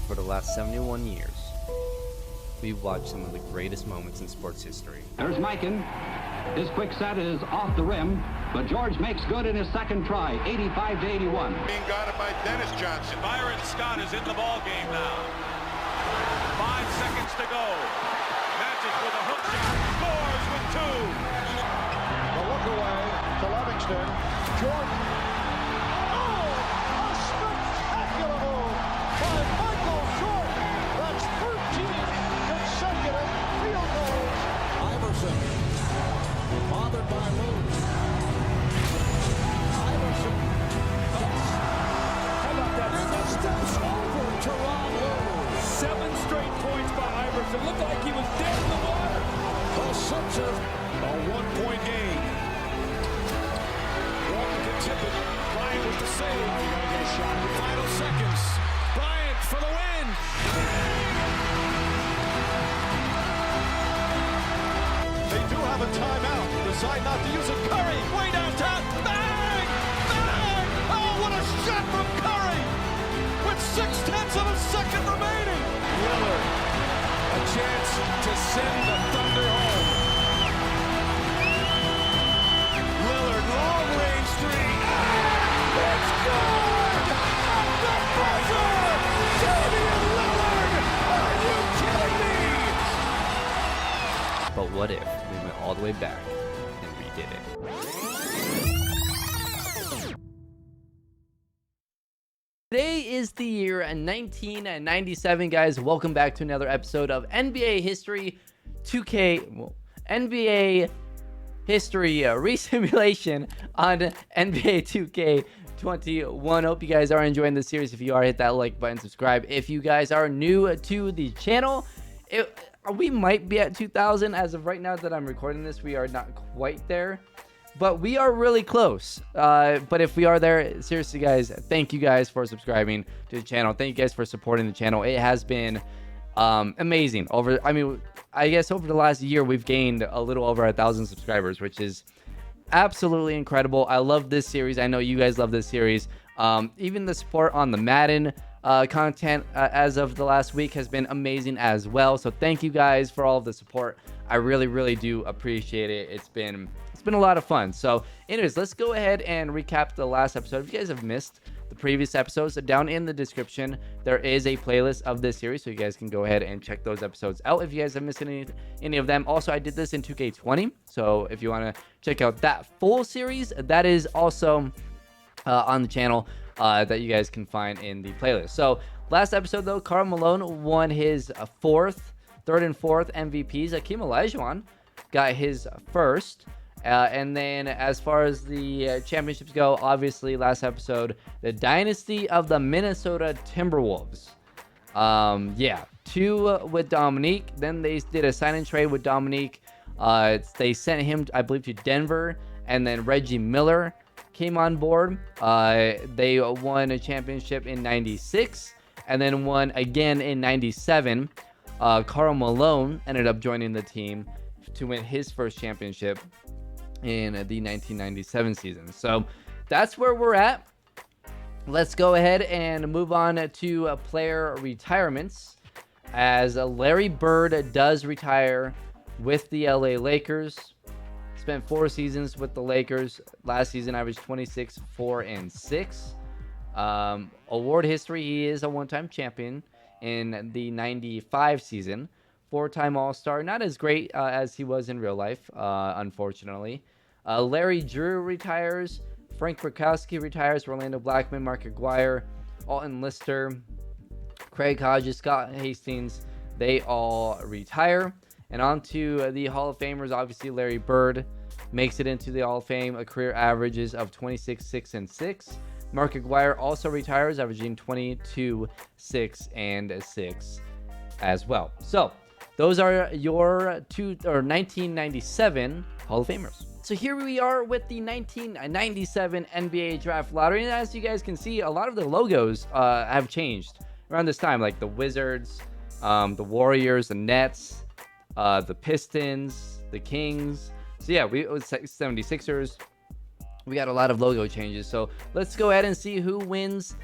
For the last 71 years, we've watched some of the greatest moments in sports history. There's Mikan. His quick set is off the rim, but George makes good in his second try, 85 to 81. Being guarded by Dennis Johnson. Byron Scott is in the ball game now. 5 seconds to go. Matches with a hook shot. Scores with 2. The look away to Livingston. Jordan. Oh, a spectacular move by Michael Jordan. That's 13 consecutive field goals. Iverson, bothered by Lewis. Iverson, how about that? And it steps over Teron Lewis. 7 straight points by Iverson. Looked like he was dead in the water. The Sixers, a 1-point game. Walker can tip it. Bryant with the save. He's going to get a shot. Final seconds. Bryant for the win. They do have a timeout. Decide not to use it. Curry, way downtown. Bang! Bang! Oh, what a shot from Curry! With 0.6 of a second remaining. Lillard, a chance to send the Thunder home. Lillard, long range 3. It's good! At the buzzer! Damian Lillard! Are you kidding me? But what if we went all the way back and redid it? Today is the year 1997, guys. Welcome back to another episode of NBA History 2K, NBA History Resimulation on NBA 2K21. Hope you guys are enjoying the series. If you are, hit that like button, subscribe. If you guys are new to the channel, we might be at 2,000 as of right now that I'm recording this. We are not quite there, but we are really close. But if we are there, seriously, guys, thank you guys for subscribing to the channel. Thank you guys for supporting the channel. It has been amazing. I guess over the last year, we've gained a little over 1,000 subscribers, which is absolutely incredible. I love this series. I know you guys love this series. Even the support on the Madden content as of the last week has been amazing as well. So thank you guys for all of the support. I really do appreciate it. It's been a lot of fun. So anyways, let's go ahead and recap the last episode. If you guys have missed the previous episodes, down in the description there is a playlist of this series, so you guys can go ahead and check those episodes out if you guys have missed any of them. Also, I did this in 2K20, so if you want to check out that full series, that is also on the channel that you guys can find in the playlist. So last episode though, Karl Malone won his third and fourth MVPs. Akeem Olajuwon got his first. And then as far as the championships go, obviously last episode, the dynasty of the Minnesota Timberwolves. 2 with Dominique. Then they did a sign and trade with Dominique. They sent him, I believe, to Denver. And then Reggie Miller came on board. They won a championship in 96 and then won again in 97. Karl Malone ended up joining the team to win his first championship in the 1997 season. So that's where we're at. Let's go ahead and move on to player retirements, as Larry Bird does retire with the LA Lakers. Spent 4 seasons with the Lakers. Last season averaged 26, 4, and 6. Award history, he is a 1-time champion in the 95 season. 4-time All-Star, not as great as he was in real life, unfortunately. Larry Drew retires. Frank Rakowski retires. Orlando Blackman, Mark Aguirre, Alton Lister, Craig Hodges, Scott Hastings, they all retire. And on to the Hall of Famers. Obviously, Larry Bird makes it into the Hall of Fame. A career averages of 26, 6, and 6. Mark Aguirre also retires, averaging 22, 6, and 6 as well. So those are your 1997 Hall of Famers. So here we are with the 1997 NBA Draft Lottery. And as you guys can see, a lot of the logos have changed around this time, like the Wizards, the Warriors, the Nets, the Pistons, the Kings. So yeah, it was 76ers. We got a lot of logo changes. So let's go ahead and see who wins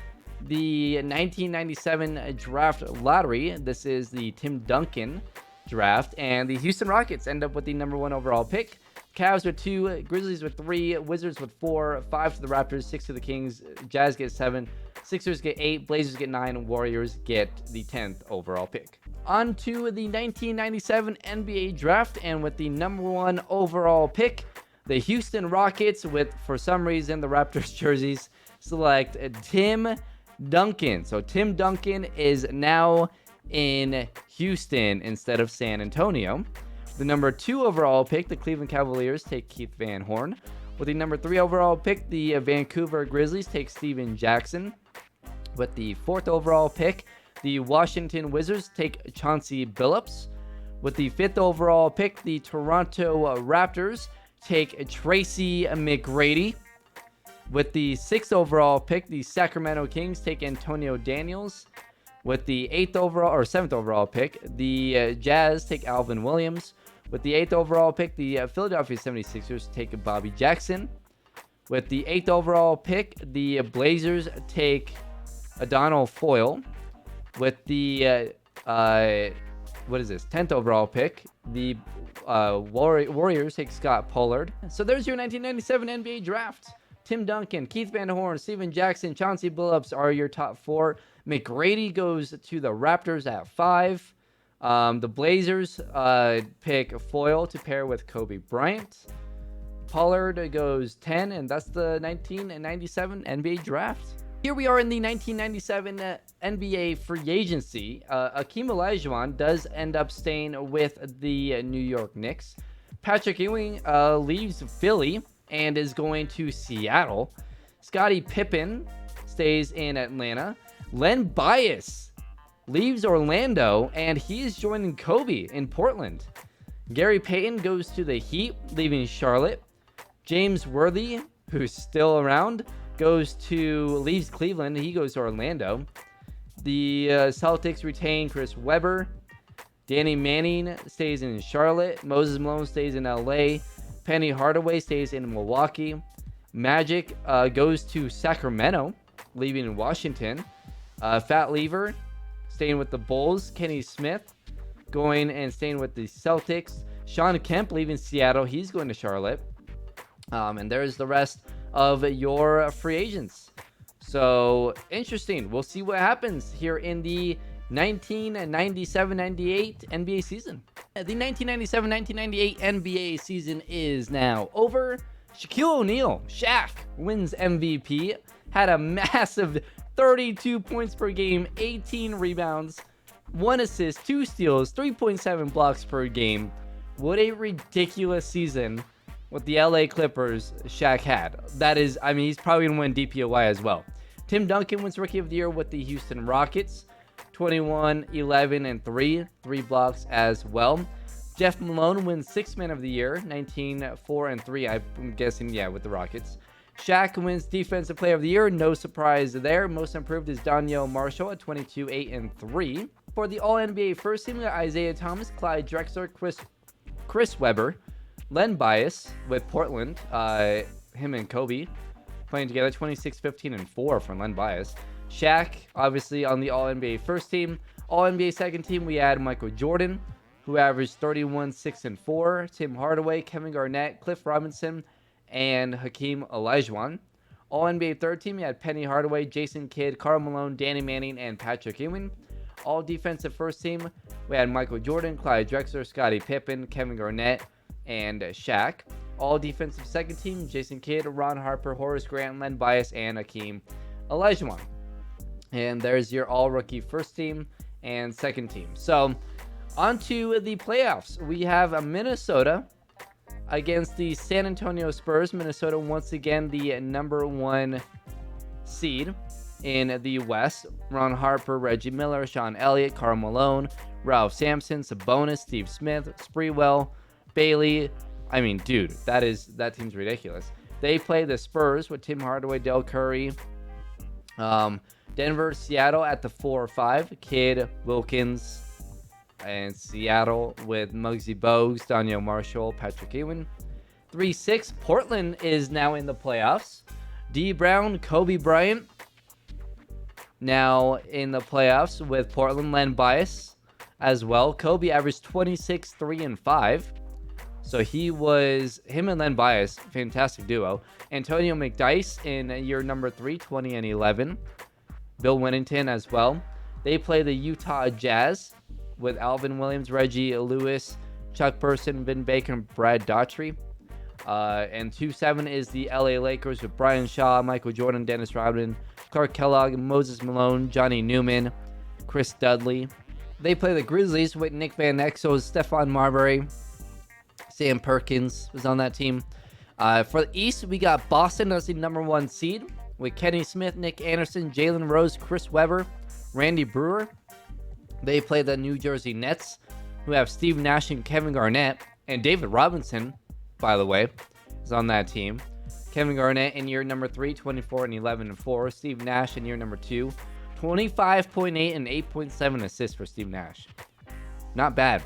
the 1997 draft lottery. This is the Tim Duncan draft, and the Houston Rockets end up with the number 1 overall pick. Cavs with 2, Grizzlies with 3, Wizards with 4, 5 to the Raptors, 6 to the Kings, Jazz get 7, Sixers get 8, Blazers get 9, Warriors get the 10th overall pick. On to the 1997 NBA draft, and with the number 1 overall pick, the Houston Rockets, with, for some reason, the Raptors jerseys, select Tim Duncan. So Tim Duncan is now in Houston instead of San Antonio. The number 2 overall pick, the Cleveland Cavaliers take Keith Van Horn. With the number 3 overall pick, the Vancouver Grizzlies take Steven Jackson. With the 4th overall pick, the Washington Wizards take Chauncey Billups. With the 5th overall pick, the Toronto Raptors take Tracy McGrady. With the 6th overall pick, the Sacramento Kings take Antonio Daniels. With the 7th overall pick, the Jazz take Alvin Williams. With the 8th overall pick, the Philadelphia 76ers take Bobby Jackson. With the 8th overall pick, the Blazers take Adonal Foyle. With the 10th overall pick, the Warriors take Scott Pollard. So there's your 1997 NBA draft. Tim Duncan, Keith Van Horn, Steven Jackson, Chauncey Billups are your top 4. McGrady goes to the Raptors at 5. The Blazers pick Foyle to pair with Kobe Bryant. Pollard goes 10, and that's the 1997 NBA draft. Here we are in the 1997 NBA free agency. Akeem Olajuwon does end up staying with the New York Knicks. Patrick Ewing leaves Philly and is going to Seattle. Scottie Pippen stays in Atlanta. Len Bias leaves Orlando, and he is joining Kobe in Portland. Gary Payton goes to the Heat, leaving Charlotte. James Worthy, who's still around, leaves Cleveland. He goes to Orlando. The Celtics retain Chris Webber. Danny Manning stays in Charlotte. Moses Malone stays in LA. Penny Hardaway stays in Milwaukee. Magic goes to Sacramento, leaving Washington. Fat Lever staying with the Bulls. Kenny Smith going and staying with the Celtics. Sean Kemp leaving Seattle. He's going to Charlotte. And there's the rest of your free agents. So interesting. We'll see what happens here in the 1997-98 NBA season. The 1997-1998 NBA season is now over. Shaquille O'Neal, Shaq, wins MVP. Had a massive 32 points per game, 18 rebounds, 1 assist, 2 steals, 3.7 blocks per game. What a ridiculous season what the LA Clippers Shaq had. That is, I mean, he's probably going to win DPOY as well. Tim Duncan wins Rookie of the Year with the Houston Rockets. 21, 11, and 3 blocks as well. Jeff Malone wins Sixth Man of the Year. 19, 4, and 3, I'm guessing, yeah, with the Rockets. Shaq wins Defensive Player of the Year. No surprise there. Most improved is Donyell Marshall at 22, 8, and 3. For the All-NBA First Team, we got Isaiah Thomas, Clyde Drexler, Chris Webber, Len Bias with Portland. Him and Kobe playing together, 26, 15, and 4 from Len Bias. Shaq, obviously, on the All-NBA First Team. All-NBA Second Team, we add Michael Jordan, who averaged 31, 6, and 4. Tim Hardaway, Kevin Garnett, Cliff Robinson, and Hakeem Olajuwon. All-NBA Third Team, we had Penny Hardaway, Jason Kidd, Karl Malone, Danny Manning, and Patrick Ewing. All-Defensive First Team, we had Michael Jordan, Clyde Drexler, Scottie Pippen, Kevin Garnett, and Shaq. All-Defensive Second Team, Jason Kidd, Ron Harper, Horace Grant, Len Bias, and Hakeem Olajuwon. And there's your all-rookie first team and second team. So, on to the playoffs. We have Minnesota against the San Antonio Spurs. Minnesota, once again, the number 1 seed in the West. Ron Harper, Reggie Miller, Sean Elliott, Karl Malone, Ralph Sampson, Sabonis, Steve Smith, Sprewell, Bailey. I mean, dude, that team's ridiculous. They play the Spurs with Tim Hardaway, Del Curry, Denver, Seattle at the 4 or 5. Kidd, Wilkins, and Seattle with Muggsy Bogues, Donyell Marshall, Patrick Ewing. 3-6. Portland is now in the playoffs. D. Brown, Kobe Bryant, Now in the playoffs with Portland, Len Bias as well. Kobe averaged 26, 3, and 5. So him and Len Bias, fantastic duo. Antonio McDyess in year number 3, 20 and 11. Bill Winnington as well. They play the Utah Jazz with Alvin Williams, Reggie Lewis, Chuck Person, Vin Baker, and Brad Daughtry. And 2-7 is the LA Lakers with Brian Shaw, Michael Jordan, Dennis Rodman, Clark Kellogg, Moses Malone, Johnny Newman, Chris Dudley. They play the Grizzlies with Nick Van Exel, Stephon Marbury, Sam Perkins was on that team. For the East, we got Boston as the number 1 seed with Kenny Smith, Nick Anderson, Jalen Rose, Chris Webber, Randy Brewer. They play the New Jersey Nets, who have Steve Nash and Kevin Garnett, and David Robinson, by the way, is on that team. Kevin Garnett in year number 3, 24 and 11 and 4. Steve Nash in year number 2, 25.8 and 8.7 assists for Steve Nash. Not bad.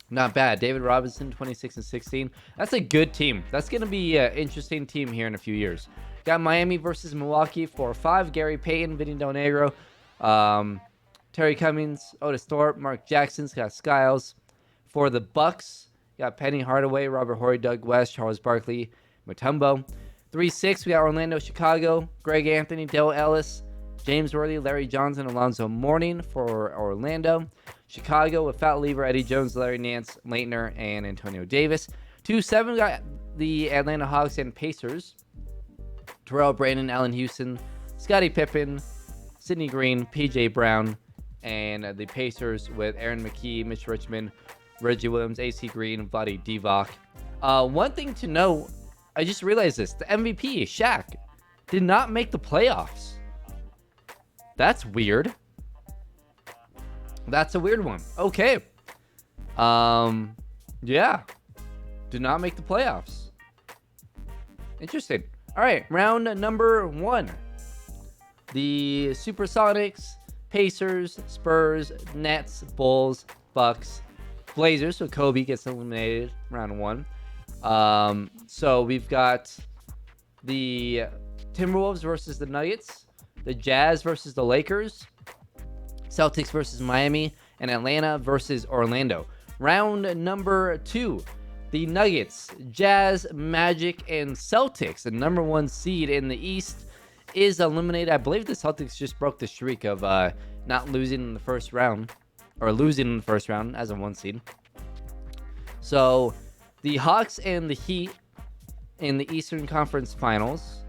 Not bad. David Robinson, 26 and 16. That's a good team. That's going to be an interesting team here in a few years. Got Miami versus Milwaukee for 5. Gary Payton, Vinny Del Negro, Terry Cummings, Otis Thorpe, Mark Jackson, Scott Skiles. For the Bucks, got Penny Hardaway, Robert Horry, Doug West, Charles Barkley, Mutombo. 3-6, we got Orlando, Chicago, Greg Anthony, Dale Ellis, James Worthy, Larry Johnson, Alonzo Mourning for Orlando. Chicago with Fat Lever, Eddie Jones, Larry Nance, Leitner, and Antonio Davis. 2-7, got the Atlanta Hawks and Pacers. Terrell Brandon, Allen Houston, Scottie Pippen, Sidney Green, PJ Brown, and the Pacers with Aaron McKee, Mitch Richmond, Reggie Williams, AC Green, Vlade Divac. One thing to know, I just realized this. The MVP, Shaq, did not make the playoffs. That's weird. That's a weird one. Okay. Yeah. Did not make the playoffs. Interesting. All right, round number 1. The Supersonics, Pacers, Spurs, Nets, Bulls, Bucks, Blazers. So Kobe gets eliminated round 1. So we've got the Timberwolves versus the Nuggets, the Jazz versus the Lakers, Celtics versus Miami, and Atlanta versus Orlando. Round number 2. The Nuggets, Jazz, Magic, and Celtics, the number 1 seed in the East, is eliminated. I believe the Celtics just broke the streak of not losing in the first round, or losing in the first round as a 1 seed. So the Hawks and the Heat in the Eastern Conference Finals.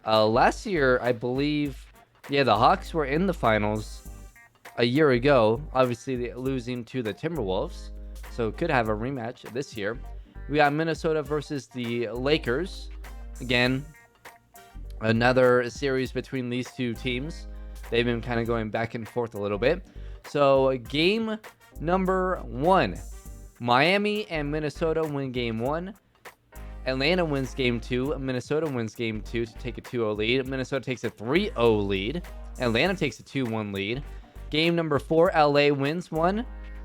Last year, I believe, the Hawks were in the finals a year ago, obviously losing to the Timberwolves. So could have a rematch this year. We got Minnesota versus the Lakers. Again, another series between these two teams. They've been kind of going back and forth a little bit. So game number 1. Miami and Minnesota win game 1. Atlanta wins game 2. Minnesota wins game 2 to take a 2-0 lead. Minnesota takes a 3-0 lead. Atlanta takes a 2-1 lead. Game number 4, LA wins 1.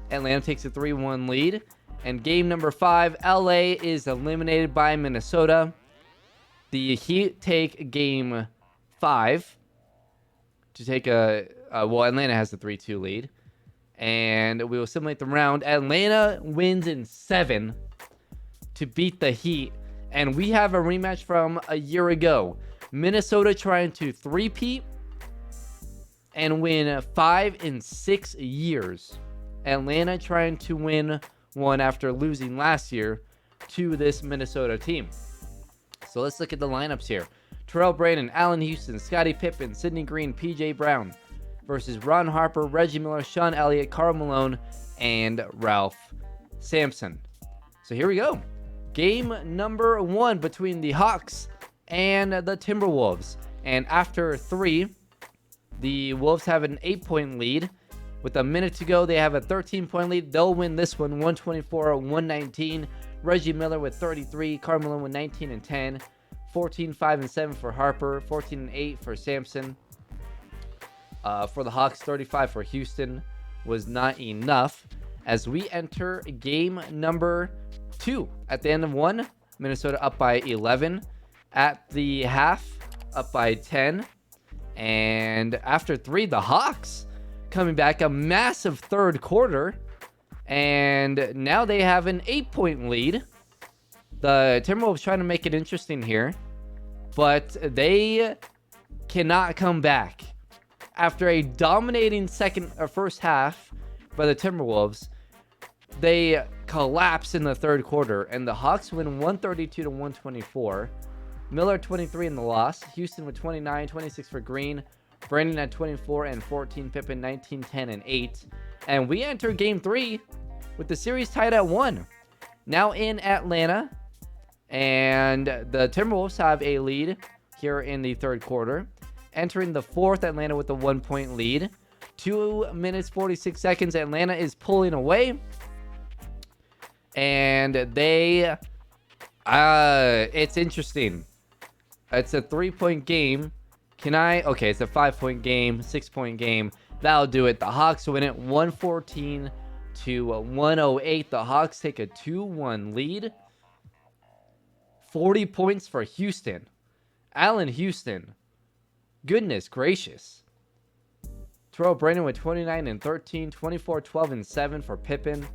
Atlanta takes a 3-1 lead. And game number 5, LA is eliminated by Minnesota. The Heat take game 5 to take Atlanta has the 3-2 lead. And we will simulate the round. Atlanta wins in 7 to beat the Heat. And we have a rematch from a year ago. Minnesota trying to three-peat and win 5 in 6 years. Atlanta trying to win one after losing last year to this Minnesota team. So let's look at the lineups here. Terrell Brandon, Allen Houston, Scottie Pippen, Sidney Green, PJ Brown versus Ron Harper, Reggie Miller, Sean Elliott, Karl Malone, and Ralph Sampson. So here we go. Game number 1 between the Hawks and the Timberwolves. And after 3, the Wolves have an 8-point lead. With a minute to go, they have a 13-point lead. They'll win this one 124-119. Reggie Miller with 33. Karl Malone with 19 and 10. 14, 5, and 7 for Harper. 14 and 8 for Sampson. For the Hawks, 35 for Houston was not enough. As we enter game number 2. At the end of 1, Minnesota up by 11. At the half, up by 10. And after 3, the Hawks coming back, a massive third quarter. And now they have an 8-point lead. The Timberwolves trying to make it interesting here, but they cannot come back. After a dominating first half by the Timberwolves, they collapse in the third quarter, and the Hawks win 132 to 124. Miller 23 in the loss. Houston with 29, 26 for Green. Brandon at 24 and 14. Pippen 19, 10 and 8. And we enter Game 3 with the series tied at 1. Now in Atlanta, and the Timberwolves have a lead here in the third quarter. Entering the fourth, Atlanta with a 1-point lead. 2 minutes, 46 seconds. Atlanta is pulling away. And they, it's interesting. It's a 3-point game. Okay, it's a 5-point game, 6-point game. That'll do it. The Hawks win it 114 to 108. The Hawks take a 2-1 lead. 40 points for Houston. Allen Houston. Goodness gracious. Terrell Brandon with 29 and 13, 24, 12 and 7 for Pippen.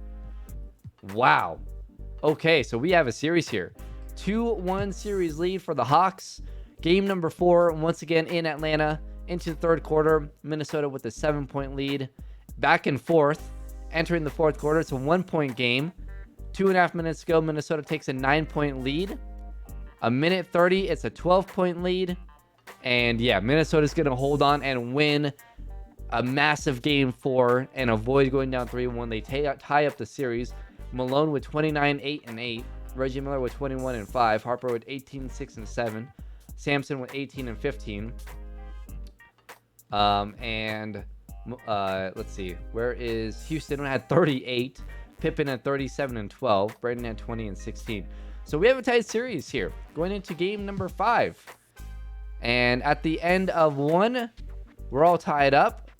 Wow. Okay, so we have a series here. 2-1 series lead for the Hawks. Game number 4, once again in Atlanta, into the third quarter. Minnesota with a 7-point lead. Back and forth. Entering the fourth quarter, it's a 1-point game. 2.5 minutes to go, Minnesota takes a 9-point lead. A minute 30, it's a 12-point lead. And yeah, Minnesota's going to hold on and win a massive game 4 and avoid going down 3-1. They tie up the series. Malone with 29, 8 and 8. Reggie Miller with 21 and 5. Harper with 18, 6 and 7. Sampson with 18 and 15. Let's see. Where is Houston? Had 38. Pippen at 37 and 12. Brandon at 20 and 16. So we have a tight series here going into game number 5. And at the end of 1, we're all tied up.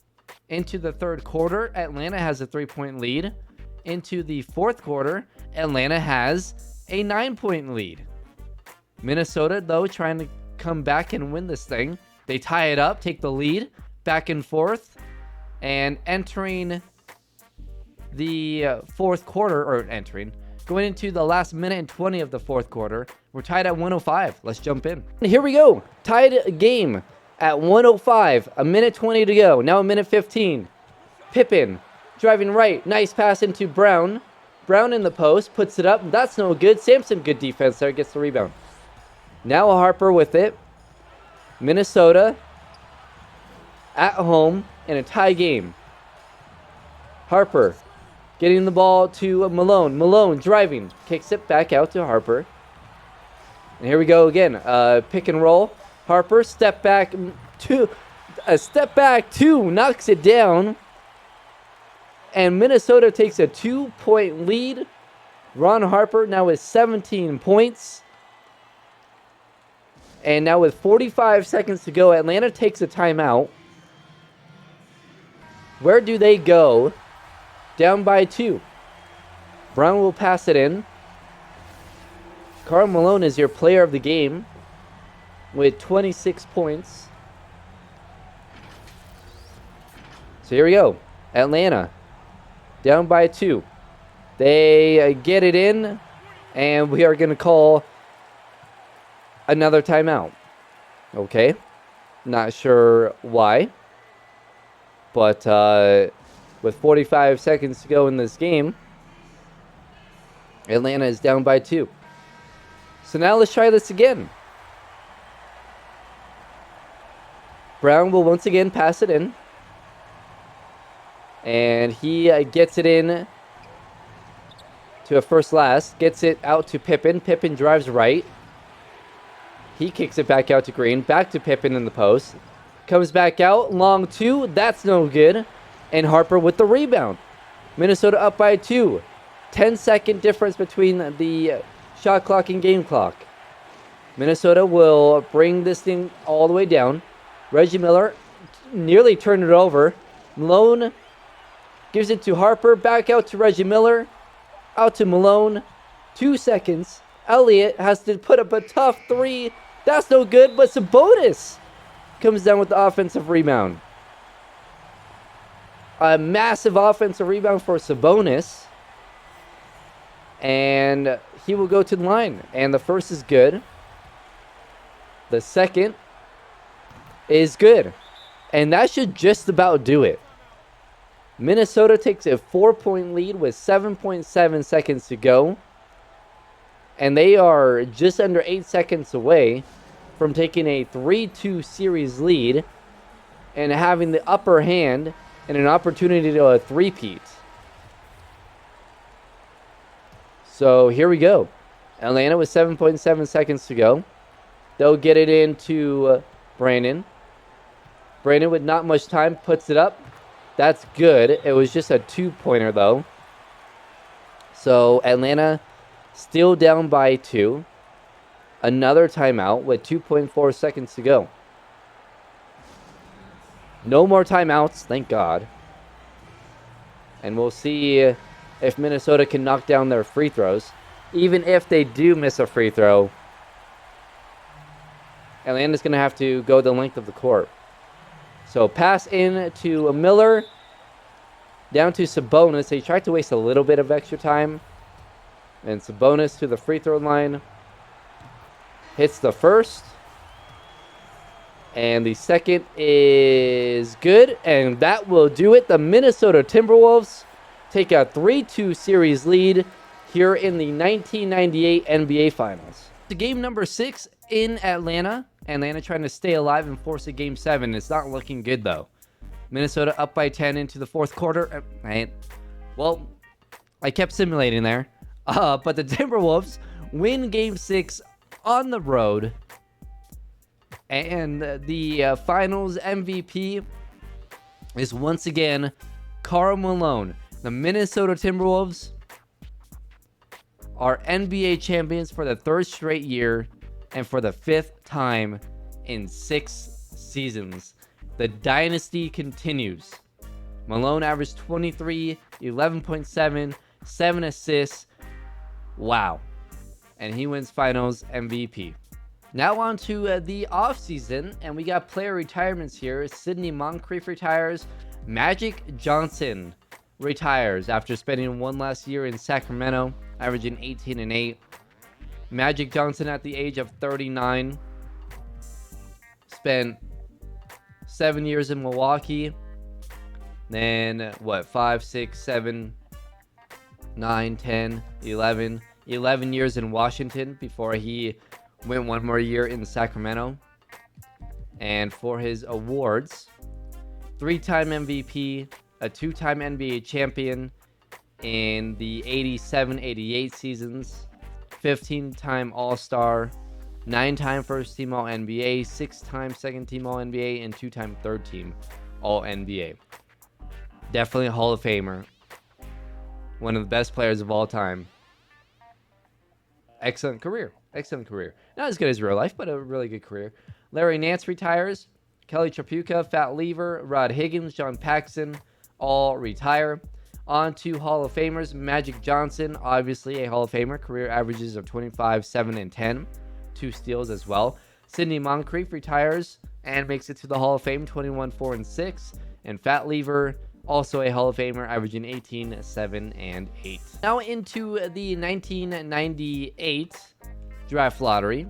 Into the third quarter, Atlanta has a 3-point lead. Into the fourth quarter, Atlanta has a 9-point lead. Minnesota, though, trying to come back and win this thing. They tie it up, take the lead, back and forth. And entering the fourth quarter, going into the last minute and 20 of the fourth quarter, we're tied at 105. Let's jump in. Here we go. Tied game at 105. A minute 20 to go. Now a minute 15. Pippen driving right. Nice pass into Brown. Brown in the post. Puts it up. That's no good. Sampson, good defense there. Gets the rebound. Now Harper with it. Minnesota at home in a tie game. Harper getting the ball to Malone. Malone driving. Kicks it back out to Harper. And here we go again. Pick and roll. Harper, step back 2. A step back 2. Knocks it down. And Minnesota takes a 2-point lead. Ron Harper now with 17 points. And now with 45 seconds to go, Atlanta takes a timeout. Where do they go? Down by 2. Brown will pass it in. Karl Malone is your player of the game with 26 points. So here we go. Atlanta down by 2. They get it in, and we are going to call another timeout. Okay. Not sure why. But with 45 seconds to go in this game, Atlanta is down by 2. So now let's try this again. Brown will once again pass it in. And he gets it in to a first last. Gets it out to Pippen. Pippen drives right. He kicks it back out to Green. Back to Pippen in the post. Comes back out. Long 2. That's no good. And Harper with the rebound. Minnesota up by 2. 10-second difference between the shot clock and game clock. Minnesota will bring this thing all the way down. Reggie Miller nearly turned it over. Malone gives it to Harper. Back out to Reggie Miller. Out to Malone. 2 seconds. Elliott has to put up a tough 3. That's no good, but Sabonis comes down with the offensive rebound. A massive offensive rebound for Sabonis. And he will go to the line. And the first is good. The second is good. And that should just about do it. Minnesota takes a 4-point lead with 7.7 seconds to go. And they are just under 8 seconds away from taking a 3-2 series lead and having the upper hand and an opportunity to a three-peat. So here we go. Atlanta with 7.7 seconds to go. They'll get it into Brandon. Brandon with not much time puts it up. That's good. It was just a 2-pointer though. So Atlanta still down by 2. Another timeout with 2.4 seconds to go. No more timeouts, thank God. And we'll see if Minnesota can knock down their free throws. Even if they do miss a free throw, Atlanta's going to have to go the length of the court. So pass in to Miller. Down to Sabonis. They tried to waste a little bit of extra time. And Sabonis to the free throw line. Hits the first. And the second is good. And that will do it. The Minnesota Timberwolves take a 3-2 series lead here in the 1998 NBA Finals. The game number 6 in Atlanta. Atlanta trying to stay alive and force a game 7. It's not looking good though. Minnesota up by 10 into the fourth quarter. Well, I kept simulating there. But the Timberwolves win game 6 on the road. And the finals MVP is once again Karl Malone. The Minnesota Timberwolves are NBA champions for the 3rd straight year and for the 5th time in 6 seasons. The dynasty continues. Malone averaged 23, 11.7, 7 assists. Wow. And he wins finals MVP. Now on to the offseason, and we got player retirements here. Sidney Moncrief retires. Magic Johnson retires after spending one last year in Sacramento, averaging 18 and 8. Magic Johnson at the age of 39 spent 7 years in Milwaukee. Then, 5, 6, 7, 9, 10, 11 years in Washington before he went one more year in Sacramento. And for his awards, 3-time MVP, a 2-time NBA champion in the 87-88 seasons, 15-time All-Star, 9-time first-team All-NBA, 6-time second-team All-NBA, and 2-time third-team All-NBA. Definitely a Hall of Famer. One of the best players of all time. Excellent career. Excellent career. Not as good as real life, but a really good career. Larry Nance retires. Kelly Tripucka, Fat Lever, Rod Higgins, John Paxson all retire. On to Hall of Famers. Magic Johnson, obviously a Hall of Famer. Career averages of 25, 7, and 10. 2 steals as well. Sidney Moncrief retires and makes it to the Hall of Fame, 21, 4, and 6. And Fat Lever, also a Hall of Famer, averaging 18, 7, and 8. Now into the 1998 draft lottery.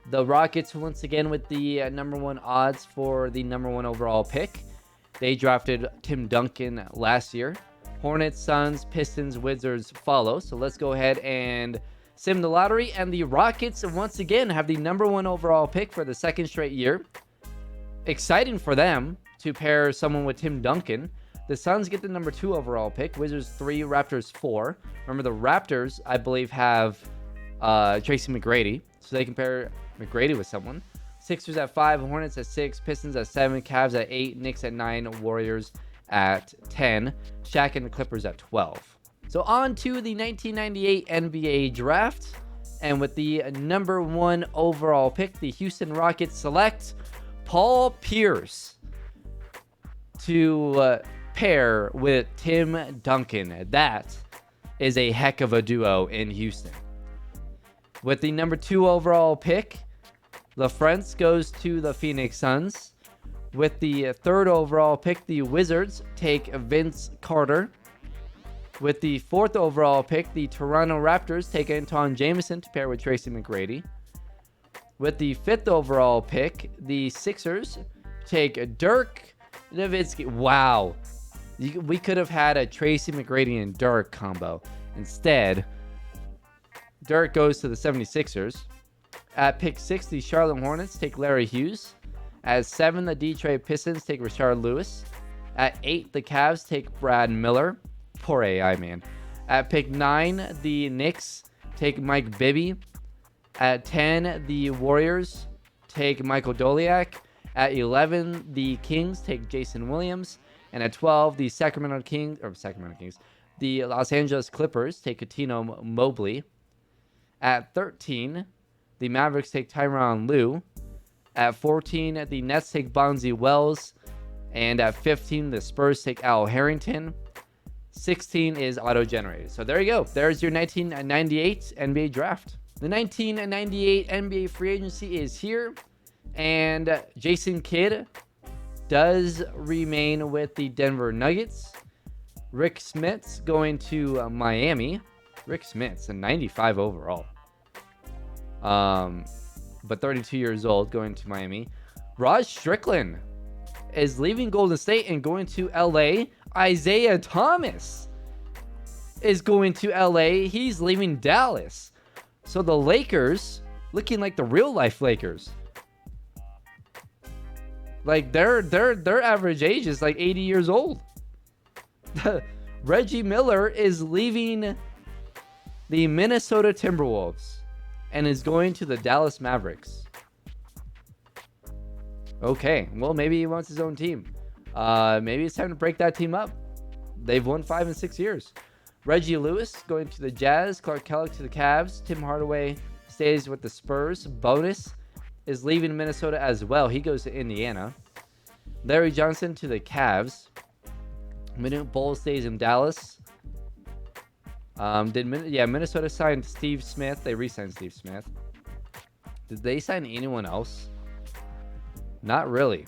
The Rockets, once again, with the number 1 odds for the number 1 overall pick. They drafted Tim Duncan last year. Hornets, Suns, Pistons, Wizards follow. So let's go ahead and sim the lottery. And the Rockets, once again, have the number 1 overall pick for the 2nd straight year. Exciting for them to pair someone with Tim Duncan. The Suns get the number 2 overall pick. Wizards 3, Raptors 4. Remember, the Raptors, I believe, have Tracy McGrady. So they can pair McGrady with someone. Sixers at 5, Hornets at 6, Pistons at 7, Cavs at 8, Knicks at 9, Warriors at 10, Shaq and the Clippers at 12. So on to the 1998 NBA draft. And with the number 1 overall pick, the Houston Rockets select Paul Pierce to pair with Tim Duncan. That is a heck of a duo in Houston. With the number 2 overall pick, LaFrance goes to the Phoenix Suns. With the third overall pick, the Wizards take Vince Carter. With the fourth overall pick, the Toronto Raptors take Anton Jameson to pair with Tracy McGrady. With the fifth overall pick, the Sixers take Dirk Nowitzki. Wow. We could have had a Tracy McGrady and Dirk combo. Instead, Dirk goes to the 76ers. At pick 6, the Charlotte Hornets take Larry Hughes. At 7, the Detroit Pistons take Rashard Lewis. At 8, the Cavs take Brad Miller. Poor AI, man. At pick 9, the Knicks take Mike Bibby. At 10, the Warriors take Michael Doliak. At 11, the Kings take Jason Williams. And at 12, the the Los Angeles Clippers take Coutinho Mobley. At 13, the Mavericks take Tyronn Lue. At 14, the Nets take Bonzi Wells. And at 15, the Spurs take Al Harrington. 16 is auto-generated. So there you go. There's your 1998 NBA draft. The 1998 NBA free agency is here. And Jason Kidd does remain with the Denver Nuggets. Rick Smits going to Miami. Rick Smits, a 95 overall. But 32 years old, going to Miami. Raj Strickland is leaving Golden State and going to LA. Isaiah Thomas is going to LA. He's leaving Dallas. So the Lakers looking like the real life Lakers. Like their average age is like 80 years old. Reggie Miller is leaving the Minnesota Timberwolves and is going to the Dallas Mavericks. Okay, well, maybe he wants his own team. Maybe it's time to break that team up. They've won 5 in 6 years. Reggie Lewis going to the Jazz. Clark Kellogg to the Cavs. Tim Hardaway stays with the Spurs. Bonus is leaving Minnesota as well. He goes to Indiana. Larry Johnson to the Cavs. Manute Bol stays in Dallas. Minnesota signed Steve Smith. They re-signed Steve Smith. Did they sign anyone else? Not really.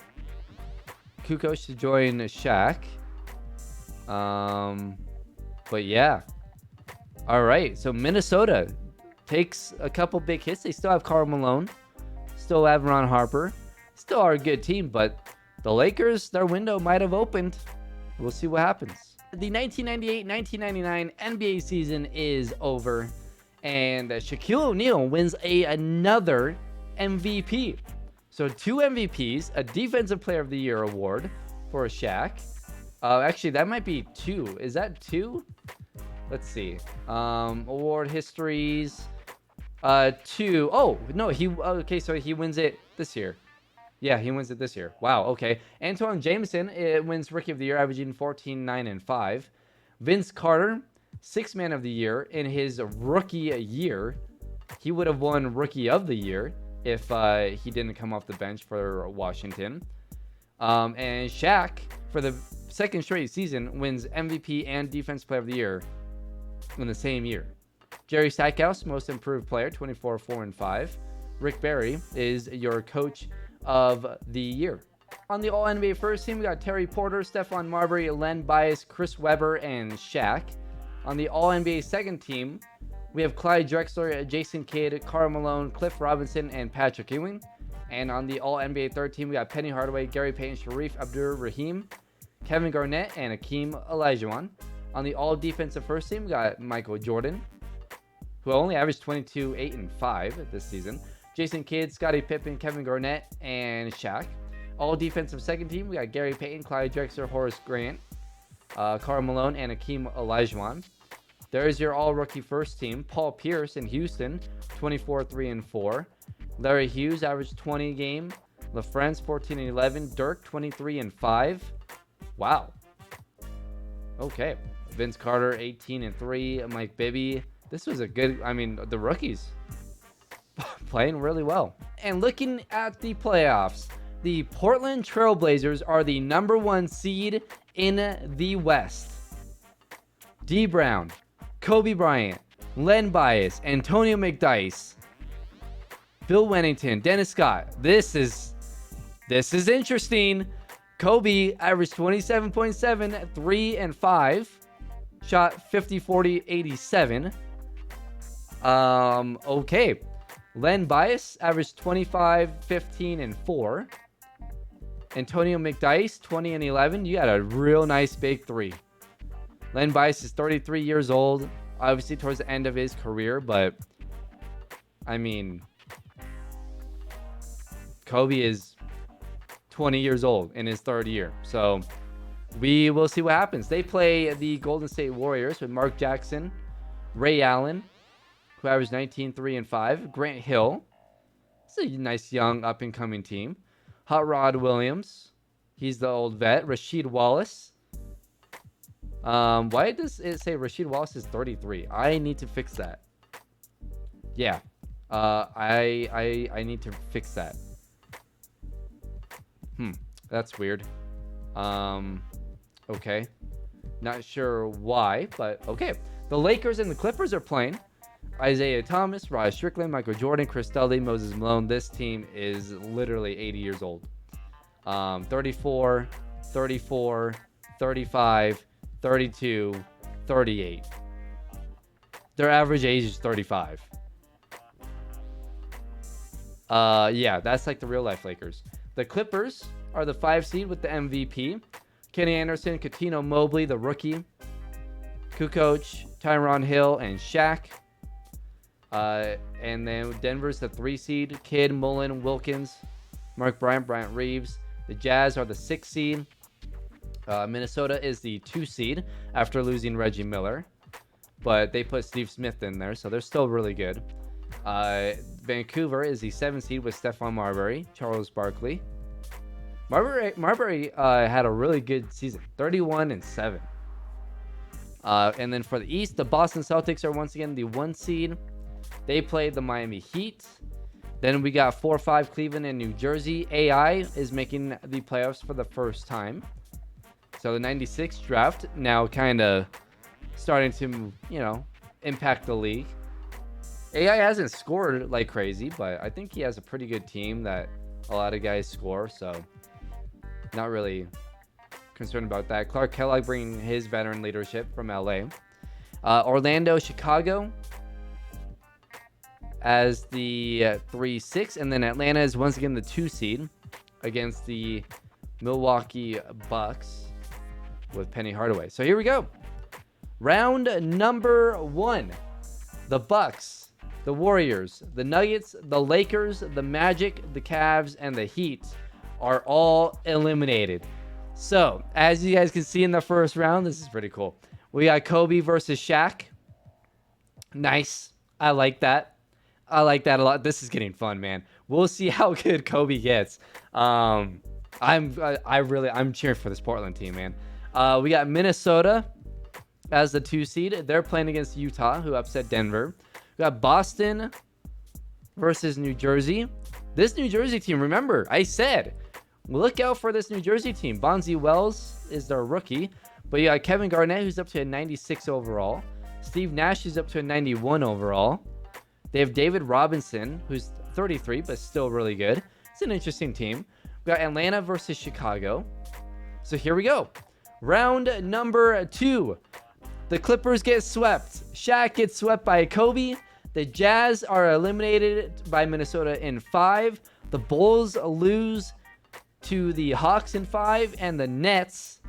Kukoc to join Shaq. But yeah. All right. So Minnesota takes a couple big hits. They still have Karl Malone. Still have Ron Harper. Still are a good team, but the Lakers, their window might have opened. We'll see what happens. The 1998-1999 NBA season is over, and Shaquille O'Neal wins another MVP. So 2 MVPs, a Defensive Player of the Year award for Shaq. Actually, that might be 2. Is that 2? Let's see. Award histories. 2. Oh, no, okay, so he wins it this year. Yeah, he wins it this year. Wow, okay. Antoine Jameson wins Rookie of the Year, averaging 14, 9, and 5. Vince Carter, 6th Man of the Year in his rookie year. He would have won Rookie of the Year if he didn't come off the bench for Washington. And Shaq, for the second straight season, wins MVP and Defensive Player of the Year in the same year. Jerry Stackhouse, Most Improved Player, 24, 4, and 5. Rick Barry is your Coach of the Year. On the All-NBA first team, we got Terry Porter, Stephon Marbury, Len Bias, Chris Webber, and Shaq. On the All-NBA second team, we have Clyde Drexler, Jason Kidd, Karl Malone, Cliff Robinson, and Patrick Ewing. And on the All-NBA third team, we got Penny Hardaway, Gary Payton, Sharif Abdur-Rahim, Kevin Garnett, and Akeem Olajuwon. On the All-Defensive first team, we got Michael Jordan, who only averaged 22, 8, and 5 this season. Jason Kidd, Scottie Pippen, Kevin Garnett, and Shaq. All defensive second team, we got Gary Payton, Clyde Drexler, Horace Grant, Karl Malone, and Akeem Olajuwon. There's your all-rookie first team. Paul Pierce in Houston, 24, 3, and 4. Larry Hughes averaged 20 a game. LaFrance, 14 and 11. Dirk, 23 and 5. Wow. Okay. Vince Carter, 18 and 3. Mike Bibby. This was a good, the rookies playing really well. And looking at the playoffs, the Portland Trailblazers are the #1 seed in the West. D. Brown, Kobe Bryant, Len Bias, Antonio McDyess, Bill Wennington, Dennis Scott. This is interesting. Kobe averaged 27.7, 3 and 5. Shot 50, 40, 87. Okay. Len Bias averaged 25, 15, and 4. Antonio McDyess, 20 and 11. You got a real nice big three. Len Bias is 33 years old. Obviously towards the end of his career, but I mean, Kobe is 20 years old in his third year. So we will see what happens. They play the Golden State Warriors with Mark Jackson, Ray Allen, who averaged 19, 3 and 5. Grant Hill. It's a nice young up-and-coming team. Hot Rod Williams. He's the old vet. Rasheed Wallace. Why does it say Rasheed Wallace is 33? I need to fix that. Yeah. I need to fix that. That's weird. Okay. Not sure why, but okay. The Lakers and the Clippers are playing. Isaiah Thomas, Raj Strickland, Michael Jordan, Chris Dudley, Moses Malone. This team is literally 80 years old. 34, 34, 35, 32, 38. Their average age is 35. Yeah, that's like the real life Lakers. The Clippers are the 5 seed with the MVP. Kenny Anderson, Coutinho Mobley, the rookie. Kukoc, Tyronn Hill, and Shaq. And then Denver's the 3 seed. Kidd, Mullen, Wilkins, Mark Bryant, Bryant Reeves. The Jazz are the 6 seed. Minnesota is the 2 seed after losing Reggie Miller. But they put Steve Smith in there, so they're still really good. Vancouver is the 7 seed with Stephon Marbury, Charles Barkley. Marbury had a really good season, 31 and 7. And then for the East, the Boston Celtics are once again the 1 seed. They played the Miami Heat. Then we got 4-5 Cleveland and New Jersey. AI is making the playoffs for the first time. So the 96 draft now kind of starting to, impact the league. AI hasn't scored like crazy, but I think he has a pretty good team that a lot of guys score. So not really concerned about that. Clark Kellogg bringing his veteran leadership from LA. Orlando, Chicago as the 3-6, and then Atlanta is once again the 2 seed against the Milwaukee Bucks with Penny Hardaway. So here we go. Round number 1. The Bucks, the Warriors, the Nuggets, the Lakers, the Magic, the Cavs, and the Heat are all eliminated. So, as you guys can see in the first round, this is pretty cool. We got Kobe versus Shaq. Nice. I like that. I like that a lot. This is getting fun, man. We'll see how good Kobe gets. I'm cheering for this Portland team, man. We got Minnesota as the 2 seed. They're playing against Utah, who upset Denver. We got Boston versus New Jersey. This New Jersey team, remember, I said, look out for this New Jersey team. Bonzi Wells is their rookie. But you got Kevin Garnett, who's up to a 96 overall. Steve Nash is up to a 91 overall. They have David Robinson, who's 33, but still really good. It's an interesting team. We got Atlanta versus Chicago. So here we go. Round number 2. The Clippers get swept. Shaq gets swept by Kobe. The Jazz are eliminated by Minnesota in 5. The Bulls lose to the Hawks in 5. And the Nets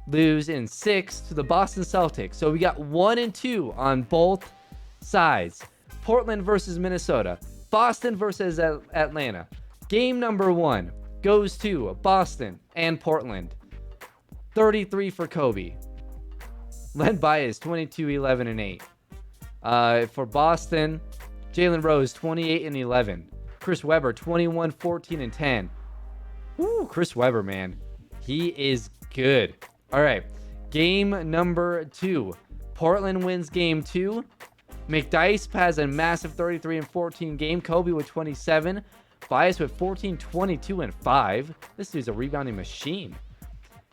lose in 6 to the Boston Celtics. So we got 1 and 2 on both sides. Portland versus Minnesota. Boston versus Atlanta. Game number 1 goes to Boston and Portland. 33 for Kobe. Led by is 22, 11, and 8. For Boston, Jalen Rose, 28 and 11. Chris Webber, 21, 14, and 10. Woo, Chris Webber, man. He is good. All right. Game number 2. Portland wins game 2. McDyess has a massive 33 and 14 game. Kobe with 27. Bias with 14, 22, and 5. This dude's a rebounding machine.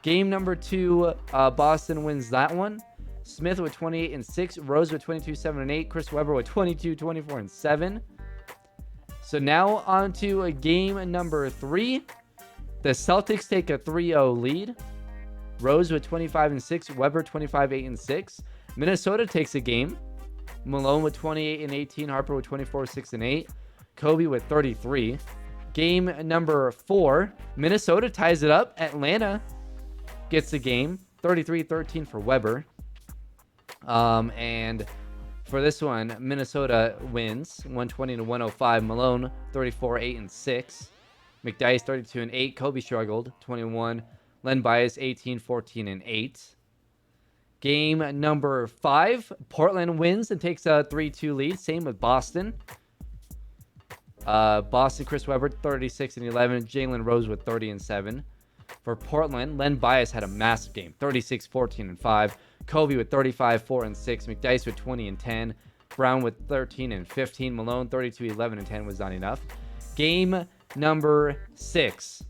Game number 2, Boston wins that one. Smith with 28 and 6. Rose with 22, 7, and 8. Chris Webber with 22, 24, and 7. So now on to game number 3. The Celtics take a 3-0 lead. Rose with 25-6, Weber 25-8-6. Minnesota takes a game. Malone with 28-18, Harper with 24-6-8, Kobe with 33. Game number 4, Minnesota ties it up. Atlanta gets the game, 33-13 for Weber. And for this one, Minnesota wins 120-105. Malone 34-8-6. McDyess 32-8. Kobe struggled 21. Len Bias 18-14-8. Game number 5, Portland wins and takes a 3-2 lead. Same with Boston. Boston, Chris Webber 36-11. Jalen Rose with 30-7. For Portland, Len Bias had a massive game, 36-14-5. Kobe with 35-4-6. McDyess with 20-10. Brown with 13-15. Malone 32-11-10 was not enough. Game number 6,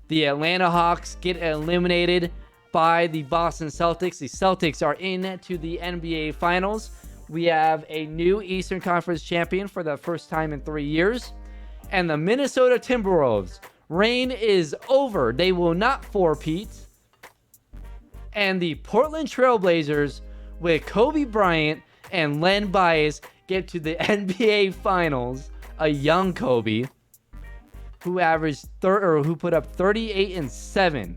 the Atlanta Hawks get eliminated by the Boston Celtics. The Celtics are into the NBA Finals. We have a new Eastern Conference champion for the first time in 3 years. And the Minnesota Timberwolves, reign is over. They will not four-peat. And the Portland Trailblazers, with Kobe Bryant and Len Bias, get to the NBA Finals. A young Kobe, who averaged who put up 38-7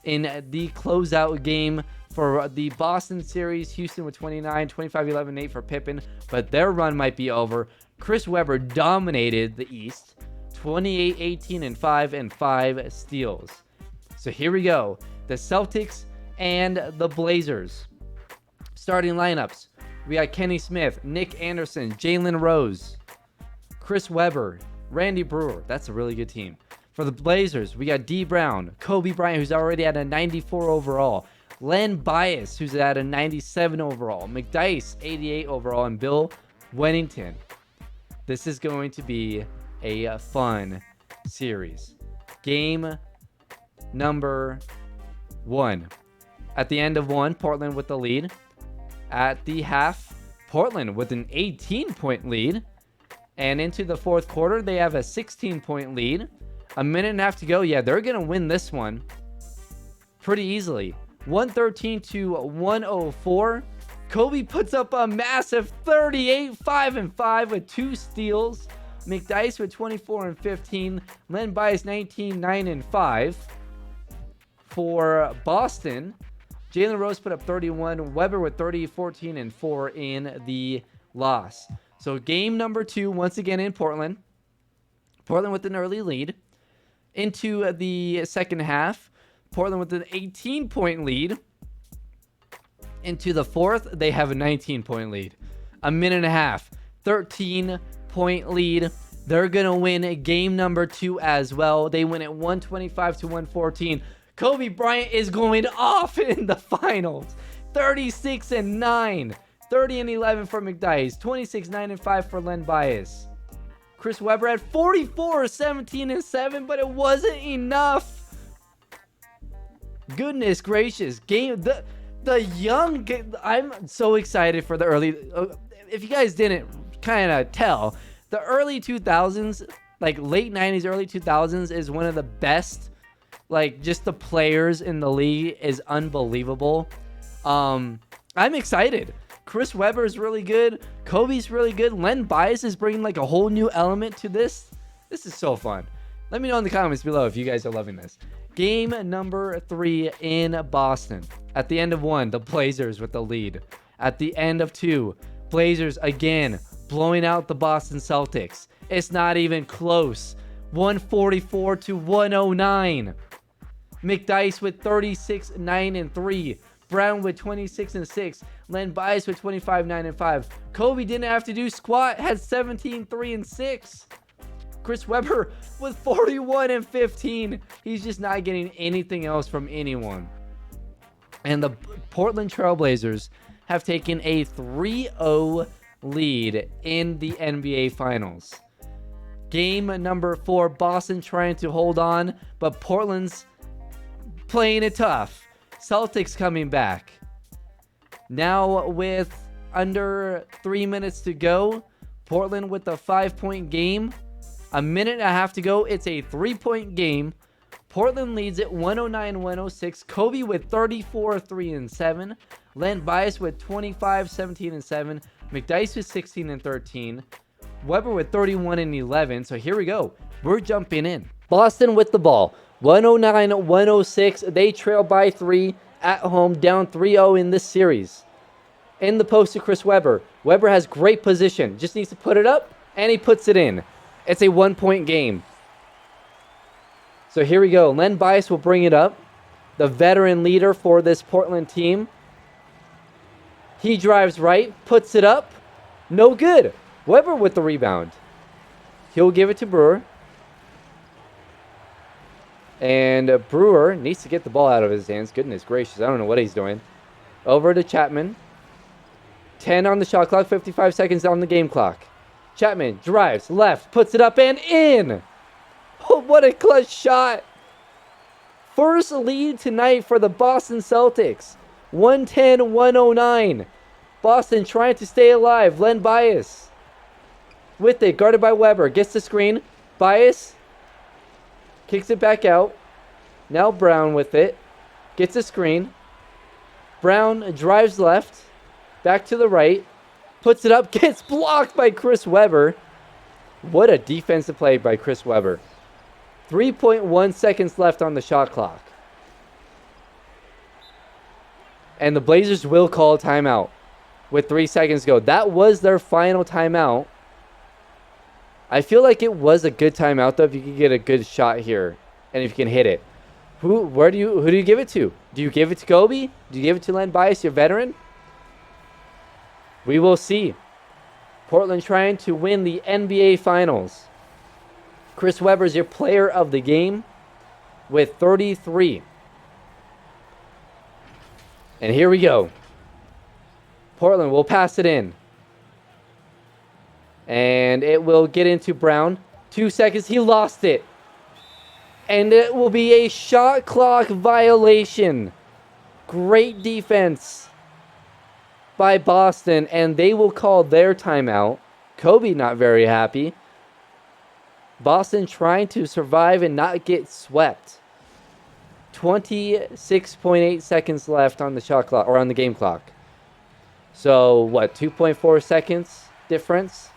in the closeout game for the Boston series. Houston with 29, 25-11-8 for Pippen, but their run might be over. Chris Webber dominated the East, 28-18-5 and 5 steals. So here we go. The Celtics and the Blazers. Starting lineups. We got Kenny Smith, Nick Anderson, Jalen Rose, Chris Webber, Randy Brewer. That's a really good team. For the Blazers, we got D. Brown, Kobe Bryant, who's already at a 94 overall, Len Bias, who's at a 97 overall, McDyess, 88 overall, and Bill Wennington. This is going to be a fun series. Game number 1. At the end of 1, Portland with the lead. At the half, Portland with an 18-point lead. And into the fourth quarter, they have a 16-point lead. A minute and a half to go. Yeah, they're going to win this one pretty easily. 113-104. Kobe puts up a massive 38, 5-5 with 2 steals. McDyess with 24-15. Len Bias 19, 9-5. For Boston, Jalen Rose put up 31. Weber with 30, 14-4 in the loss. So game number 2, once again in Portland. Portland with an early lead. Into the second half, Portland with an 18-point lead. Into the fourth, they have a 19-point lead. A minute and a half, 13-point lead. They're going to win game number 2 as well. They win at 125-114. Kobe Bryant is going off in the finals. 36-9. 30-11 for McDyess. 26-9-5 for Len Bias. Chris Webber had 44, 17-7, but it wasn't enough. Goodness gracious. The young... I'm so excited for the early... If you guys didn't kind of tell, the early 2000s, like late 90s, early 2000s is one of the best. Like, just the players in the league is unbelievable. I'm excited. Chris Webber is really good. Kobe's really good. Len Bias is bringing like a whole new element to this. This is so fun. Let me know in the comments below if you guys are loving this. Game number 3 in Boston. At the end of 1, the Blazers with the lead. At the end of 2, Blazers again blowing out the Boston Celtics. It's not even close. 144-109. McDyess with 36-9-3. Brown with 26-6. Len Bias with 25-9-5. Kobe didn't have to do squat, had 17-3-6. Chris Webber with 41-15. He's just not getting anything else from anyone. And the Portland Trailblazers have taken a 3-0 lead in the NBA Finals. Game number 4, Boston trying to hold on, but Portland's playing it tough. Celtics coming back. Now with under 3 minutes to go, Portland with a 5-point game. A minute and a half to go. It's a 3-point game. Portland leads it 109-106. Kobe with 34, 3 and 7. Len Bias with 25, 17 and 7. McDyess with 16 and 13. Weber with 31 and 11. So here we go. We're jumping in. Boston with the ball. 109-106. They trail by 3 at home, down 3-0 in this series. In the post to Chris Weber. Weber has great position. Just needs to put it up, and he puts it in. It's a 1-point game. So here we go. Len Bias will bring it up. The veteran leader for this Portland team. He drives right, puts it up. No good. Weber with the rebound. He'll give it to Brewer. And Brewer needs to get the ball out of his hands. Goodness gracious, I don't know what he's doing. Over to Chapman. 10 on the shot clock, 55 seconds on the game clock. Chapman drives left, puts it up and in. Oh, what a clutch shot. First lead tonight for the Boston Celtics. 110-109. Boston trying to stay alive. Len Bias with it, guarded by Weber. Gets the screen. Bias kicks it back out. Now Brown with it. Gets a screen. Brown drives left. Back to the right. Puts it up. Gets blocked by Chris Weber. What a defensive play by Chris Weber. 3.1 seconds left on the shot clock. And the Blazers will call a timeout with 3 seconds to go. That was their final timeout. I feel like it was a good timeout, though, if you could get a good shot here and if you can hit it. Who do you give it to? Do you give it to Kobe? Do you give it to Len Bias, your veteran? We will see. Portland trying to win the NBA Finals. Chris Webber is your player of the game with 33. And here we go. Portland will pass it in. And it will get into Brown. 2 seconds. He lost it. And it will be a shot clock violation. Great defense by Boston. And they will call their timeout. Kobe not very happy. Boston trying to survive and not get swept. 26.8 seconds left on the shot clock, or on the game clock. So, what, 2.4 seconds difference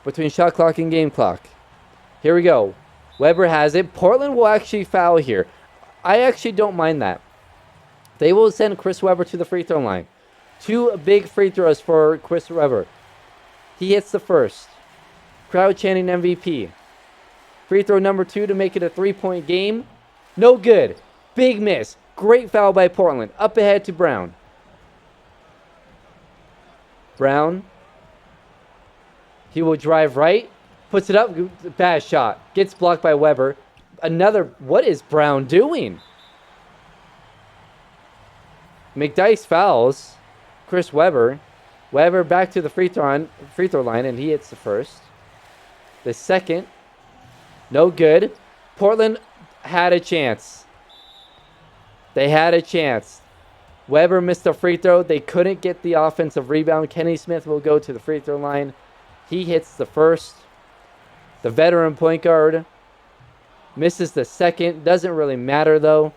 between shot clock and game clock. Here we go. Weber has it. Portland will actually foul here. I actually don't mind that. They will send Chris Weber to the free throw line. 2 big free throws for Chris Weber. He hits the first. Crowd chanting MVP. Free throw number 2 to make it a 3-point game. No good. Big miss. Great foul by Portland. Up ahead to Brown. Brown. He will drive right. Puts it up. Bad shot. Gets blocked by Weber. Another. What is Brown doing? McDyess fouls Chris Weber. Weber back to the free throw line, and he hits the first. The second. No good. Portland had a chance. They had a chance. Weber missed a free throw. They couldn't get the offensive rebound. Kenny Smith will go to the free throw line. He hits the first. The veteran point guard misses the second. Doesn't really matter, though,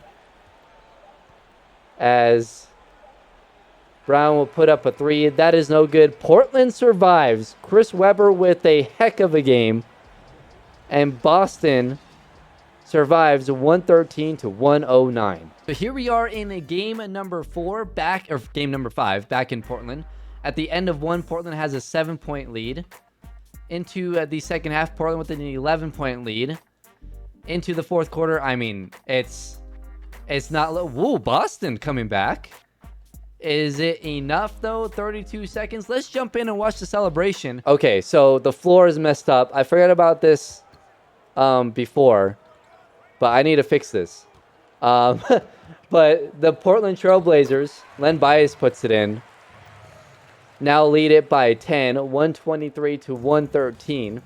as Brown will put up a 3. That is no good. Portland survives. Chris Weber with a heck of a game. And Boston survives 113-109. So here we are in game number 4, game number 5, back in Portland. At the end of 1, Portland has a 7-point lead. Into the second half, Portland with an 11-point lead. Into the fourth quarter, I mean, it's not... Whoa, Boston coming back. Is it enough, though? 32 seconds. Let's jump in and watch the celebration. Okay, so the floor is messed up. I forgot about this before, but I need to fix this. But the Portland Trailblazers, Len Bias puts it in. Now lead it by 10, 123-113.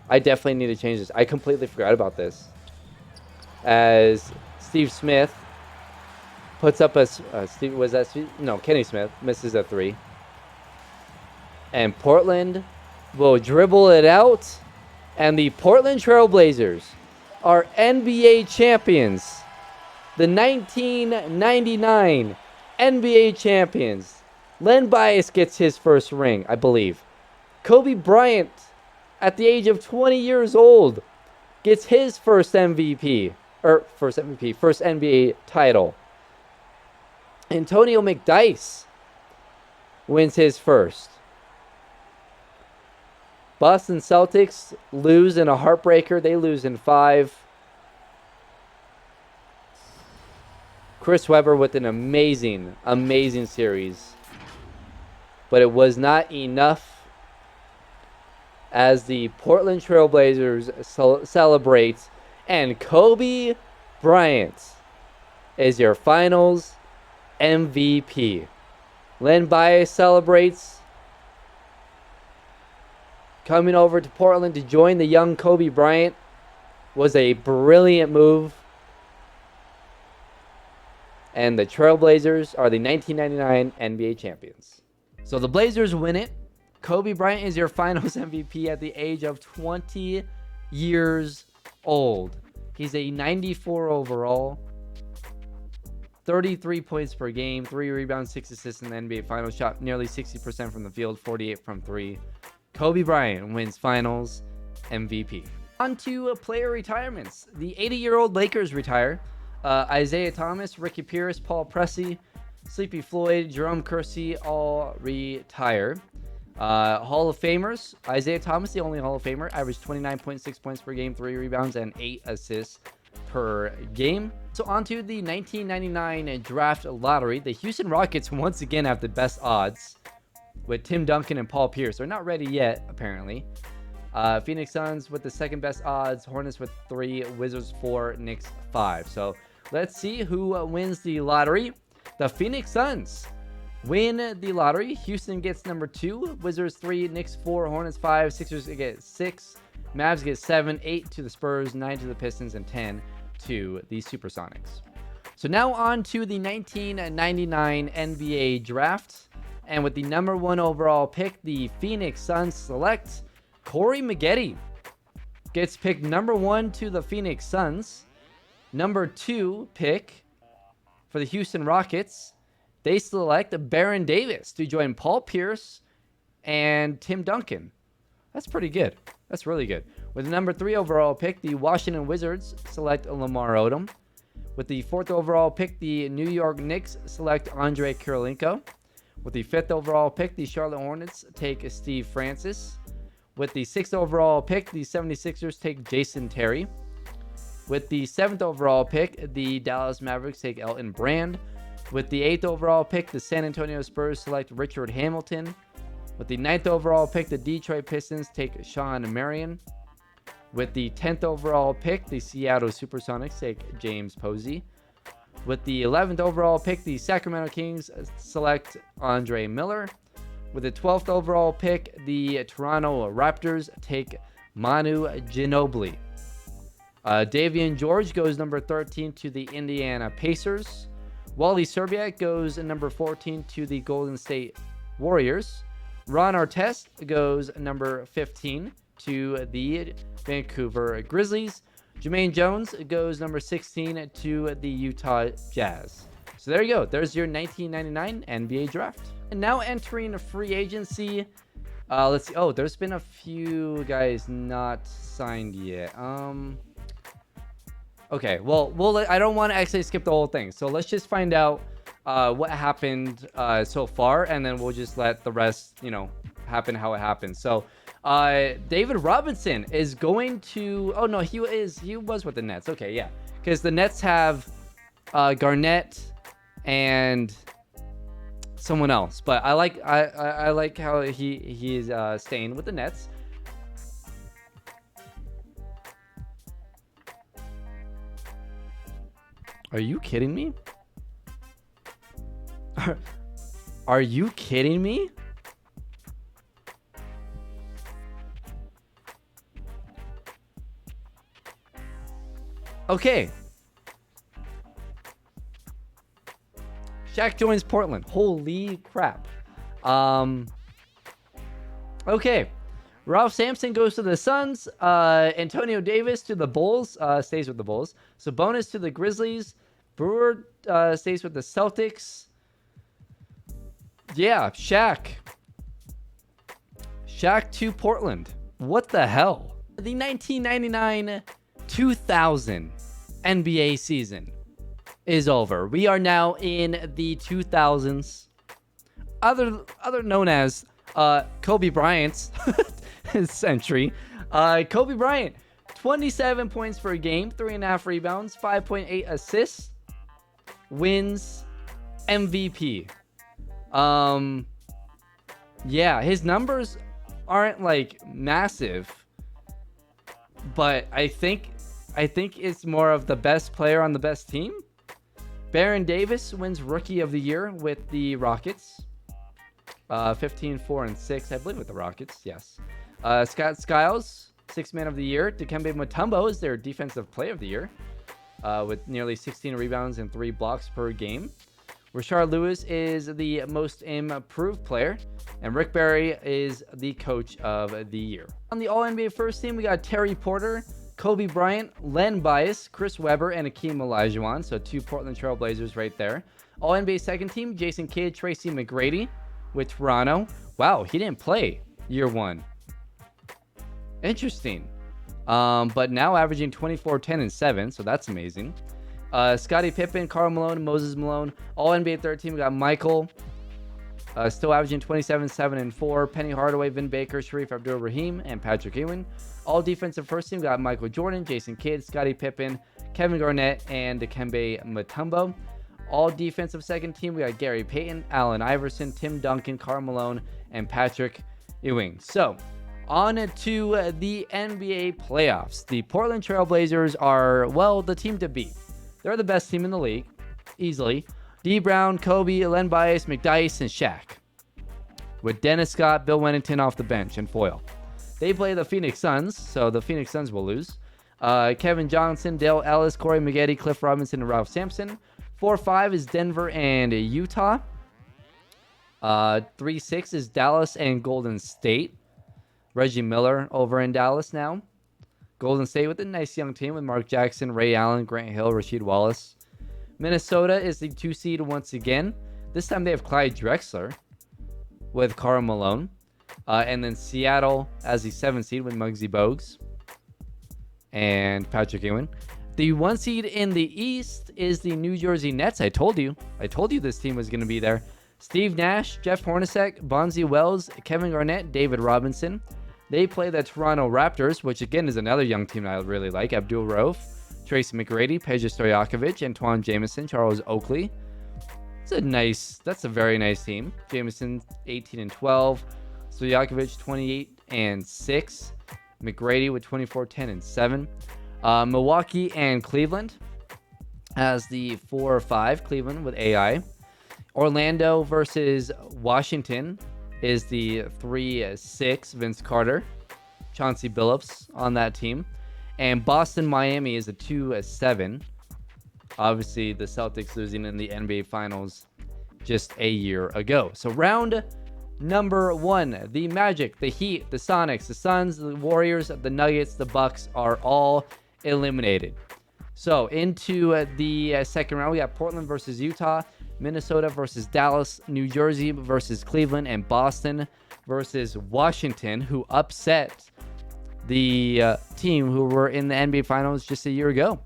I definitely need to change this. I completely forgot about this. As Steve Smith puts up a... Kenny Smith misses a 3. And Portland will dribble it out, and the Portland Trail Blazers are NBA champions. The 1999 NBA champions. Len Bias gets his first ring, I believe. Kobe Bryant, at the age of 20 years old, gets his first MVP. First NBA title. Antonio McDyess wins his first. Boston Celtics lose in a heartbreaker. They lose in 5. Chris Webber with an amazing, amazing series. But it was not enough as the Portland Trail Blazers celebrate. And Kobe Bryant is your finals MVP. Len Bias celebrates coming over to Portland to join the young Kobe Bryant. Was a brilliant move. And the Trailblazers are the 1999 NBA champions. So the Blazers win it. Kobe Bryant is your finals MVP at the age of 20 years old. He's a 94 overall. 33 points per game, 3 rebounds, 6 assists in the NBA Finals. Shot nearly 60% from the field, 48 from 3. Kobe Bryant wins Finals MVP. On to player retirements. The 80-year-old Lakers retire. Isaiah Thomas, Ricky Pierce, Paul Pressey, Sleepy Floyd, Jerome Kersey all retire. Hall of Famers. Isaiah Thomas, the only Hall of Famer, averaged 29.6 points per game, 3 rebounds, and 8 assists per game. So on to the 1999 draft lottery. The Houston Rockets once again have the best odds with Tim Duncan and Paul Pierce. They're not ready yet, apparently. Phoenix Suns with the second best odds. Hornets with 3, Wizards 4, Knicks 5. So let's see who wins the lottery. The Phoenix Suns win the lottery. Houston gets number 2, Wizards 3, Knicks 4, Hornets 5, Sixers get 6, Mavs get 7, 8 to the Spurs, 9 to the Pistons, and 10 to the Supersonics. So now on to the 1999 NBA draft. And with the number 1 overall pick, the Phoenix Suns select Corey Maggette. Gets picked number 1 to the Phoenix Suns. Number 2 pick for the Houston Rockets, they select Baron Davis to join Paul Pierce and Tim Duncan. That's pretty good. That's really good. With the number 3 overall pick, the Washington Wizards select Lamar Odom. With the 4th overall pick, the New York Knicks select Andre Kirilenko. With the 5th overall pick, the Charlotte Hornets take Steve Francis. With the 6th overall pick, the 76ers take Jason Terry. With the 7th overall pick, the Dallas Mavericks take Elton Brand. With the 8th overall pick, the San Antonio Spurs select Richard Hamilton. With the 9th overall pick, the Detroit Pistons take Sean Marion. With the 10th overall pick, the Seattle Supersonics take James Posey. With the 11th overall pick, the Sacramento Kings select Andre Miller. With the 12th overall pick, the Toronto Raptors take Manu Ginobili. Davian George goes number 13 to the Indiana Pacers. Wally Szczerbiak goes number 14 to the Golden State Warriors. Ron Artest goes number 15 to the Vancouver Grizzlies. Jermaine Jones goes number 16 to the Utah Jazz. So there you go. There's your 1999 NBA draft. And now entering free agency. Let's see. Oh, there's been a few guys not signed yet. Okay, well, I don't want to actually skip the whole thing. So let's just find out what happened so far, and then we'll just let the rest, happen how it happens. So David Robinson is going to... Oh, no, he was with the Nets. Okay, yeah. Because the Nets have Garnett and someone else. But I like how he's staying with the Nets. Are you kidding me? Are you kidding me? Okay. Shaq joins Portland. Holy crap. Okay. Ralph Sampson goes to the Suns. Antonio Davis to the Bulls. Stays with the Bulls. Sabonis to the Grizzlies. Brewer stays with the Celtics. Yeah, Shaq. Shaq to Portland. What the hell? The 1999-2000 NBA season is over. We are now in the 2000s. Other known as Kobe Bryant's century. Kobe Bryant, 27 points per game, 3.5 rebounds, 5.8 assists, wins MVP. Yeah, his numbers aren't like massive, but I think it's more of the best player on the best team. Baron Davis wins Rookie of the Year with the Rockets. 15, 4, and 6, I believe, with the Rockets. Yes. Scott Skiles, 6th Man of the Year. Dikembe Mutombo is their Defensive Player of the Year, with nearly 16 rebounds and 3 blocks per game. Rashard Lewis is the Most Improved Player, and Rick Barry is the Coach of the Year. On the All-NBA First Team, we got Terry Porter, Kobe Bryant, Len Bias, Chris Webber, and Akeem Olajuwon. So 2 Portland Trail Blazers right there. All-NBA Second Team, Jason Kidd, Tracy McGrady with Toronto. Wow, he didn't play year 1. Interesting. But now averaging 24, 10, and 7, so that's amazing. Scottie Pippen, Karl Malone, Moses Malone. All-NBA Third Team, we got Michael. Still averaging 27, 7, and 4. Penny Hardaway, Vin Baker, Sharif Abdul-Rahim, and Patrick Ewing. All Defensive First Team, we got Michael Jordan, Jason Kidd, Scottie Pippen, Kevin Garnett, and Dikembe Mutombo. All Defensive Second Team, we got Gary Payton, Allen Iverson, Tim Duncan, Karl Malone, and Patrick Ewing. So, on to the NBA playoffs. The Portland Trail Blazers are, well, the team to beat. They're the best team in the league, easily. D. Brown, Kobe, Len Bias, McDyess, and Shaq, with Dennis Scott, Bill Wennington off the bench, and Foyle. They play the Phoenix Suns, so the Phoenix Suns will lose. Kevin Johnson, Dale Ellis, Corey Maggette, Cliff Robinson, and Ralph Sampson. 4-5 is Denver and Utah. 3-6 is Dallas and Golden State. Reggie Miller over in Dallas now. Golden State with a nice young team with Mark Jackson, Ray Allen, Grant Hill, Rasheed Wallace. Minnesota is the 2 seed once again. This time they have Clyde Drexler with Karl Malone. And then Seattle as the 7 seed with Muggsy Bogues and Patrick Ewing. The 1 seed in the East is the New Jersey Nets. I told you this team was going to be there. Steve Nash, Jeff Hornacek, Bonzi Wells, Kevin Garnett, David Robinson. They play the Toronto Raptors, which again is another young team I really like. Abdul Rauf, Tracy McGrady, Peja Stojakovic, Antoine Jameson, Charles Oakley. That's a very nice team. Jameson 18 and 12, Stojakovic 28 and 6, McGrady with 24, 10 and 7. Milwaukee and Cleveland as the 4 or 5. Cleveland with AI. Orlando versus Washington is the 3-6. Vince Carter, Chauncey Billups on that team. And Boston, Miami is a 2-7. Obviously, the Celtics losing in the NBA Finals just a year ago. So round number 1, the Magic, the Heat, the Sonics, the Suns, the Warriors, the Nuggets, the Bucks are all eliminated. So into the second round, we got Portland versus Utah, Minnesota versus Dallas, New Jersey versus Cleveland, and Boston versus Washington, who upset the team who were in the NBA Finals just a year ago.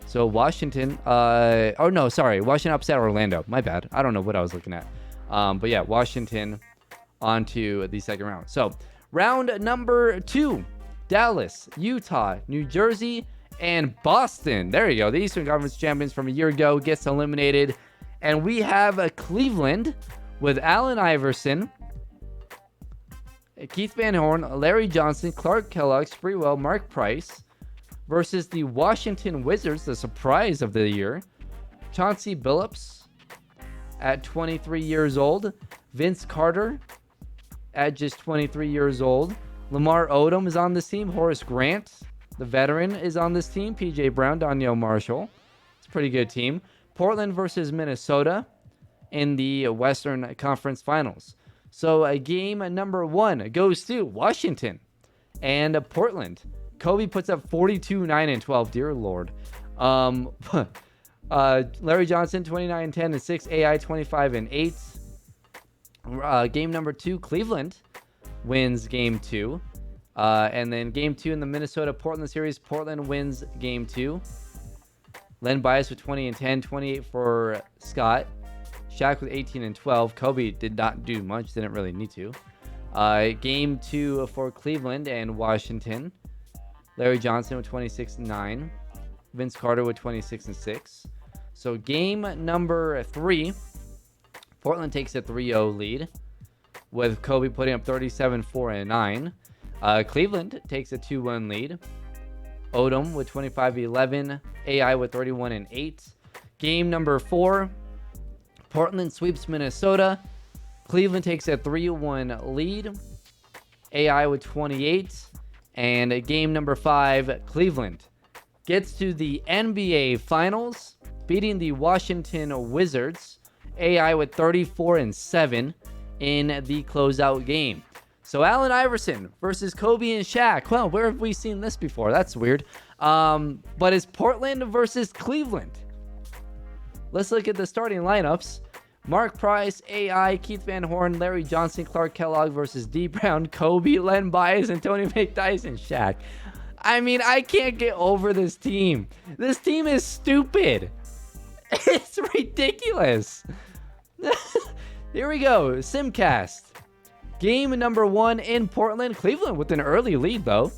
So Washington, Washington upset Orlando. My bad. I don't know what I was looking at. But yeah, Washington onto the second round. So round number 2, Dallas, Utah, New Jersey, and Boston. There you go. The Eastern Conference champions from a year ago gets eliminated. And we have a Cleveland with Allen Iverson, Keith Van Horn, Larry Johnson, Clark Kellogg, Sprewell, Mark Price versus the Washington Wizards, the surprise of the year. Chauncey Billups at 23 years old. Vince Carter at just 23 years old. Lamar Odom is on this team. Horace Grant, the veteran, is on this team. P.J. Brown, Danielle Marshall. It's a pretty good team. Portland versus Minnesota in the Western Conference Finals. So game number 1 goes to Washington and Portland. Kobe puts up 42, 9, and 12. Dear Lord. Larry Johnson, 29, 10, and 6. AI, 25, and 8. Game number 2, Cleveland wins game 2. And then game 2 in the Minnesota-Portland series, Portland wins game 2. Len Bias with 20 and 10, 28 for Scott. Shaq with 18 and 12. Kobe did not do much, didn't really need to. Game 2 for Cleveland and Washington. Larry Johnson with 26 and 9. Vince Carter with 26 and 6. So game number 3, Portland takes a 3-0 lead with Kobe putting up 37, 4, and 9. Cleveland takes a 2-1 lead. Odom with 25-11. AI with 31 and 8. Game number 4, Portland sweeps Minnesota. Cleveland takes a 3-1 lead. AI with 28. And game number 5, Cleveland gets to the NBA Finals, beating the Washington Wizards. AI with 34 and 7 in the closeout game. So Allen Iverson versus Kobe and Shaq. Well, where have we seen this before? That's weird. But it's Portland versus Cleveland. Let's look at the starting lineups. Mark Price, AI, Keith Van Horn, Larry Johnson, Clark Kellogg versus D. Brown, Kobe, Len Bias, and Tony McDyess and Shaq. I mean, I can't get over this team. This team is stupid. It's ridiculous. Here we go. Simcast. Game number 1 in Portland. Cleveland with an early lead, though.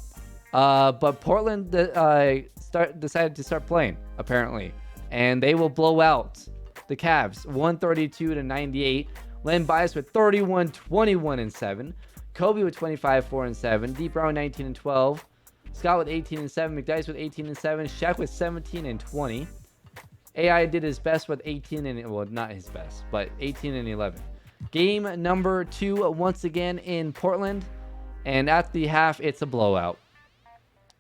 But Portland decided to start playing, apparently. And they will blow out the Cavs 132-98. Len Bias with 31, 21, and 7. Kobe with 25, 4, and 7. D. Brown 19 and 12. Scott with 18 and 7. McDyess with 18 and 7. Shaq with 17 and 20. AI did his best with 18 and, well, not his best, but 18 and 11. Game number 2 once again in Portland, and at the half it's a blowout.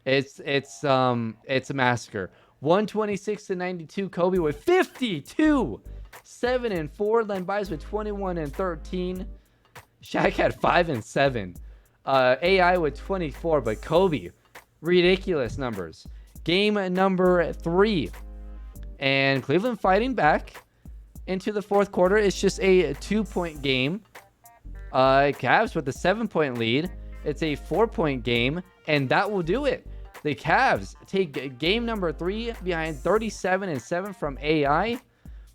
It's a massacre. 126-92. Kobe with 52, 7 and 4. Len Bias with 21 and 13. Shaq had 5 and 7. AI with 24, but Kobe, ridiculous numbers. Game number 3, and Cleveland fighting back into the fourth quarter. It's just a 2-point game. Cavs with a 7-point lead. It's a 4-point game, and that will do it. The Cavs take game number 3 behind 37 and 7 from AI.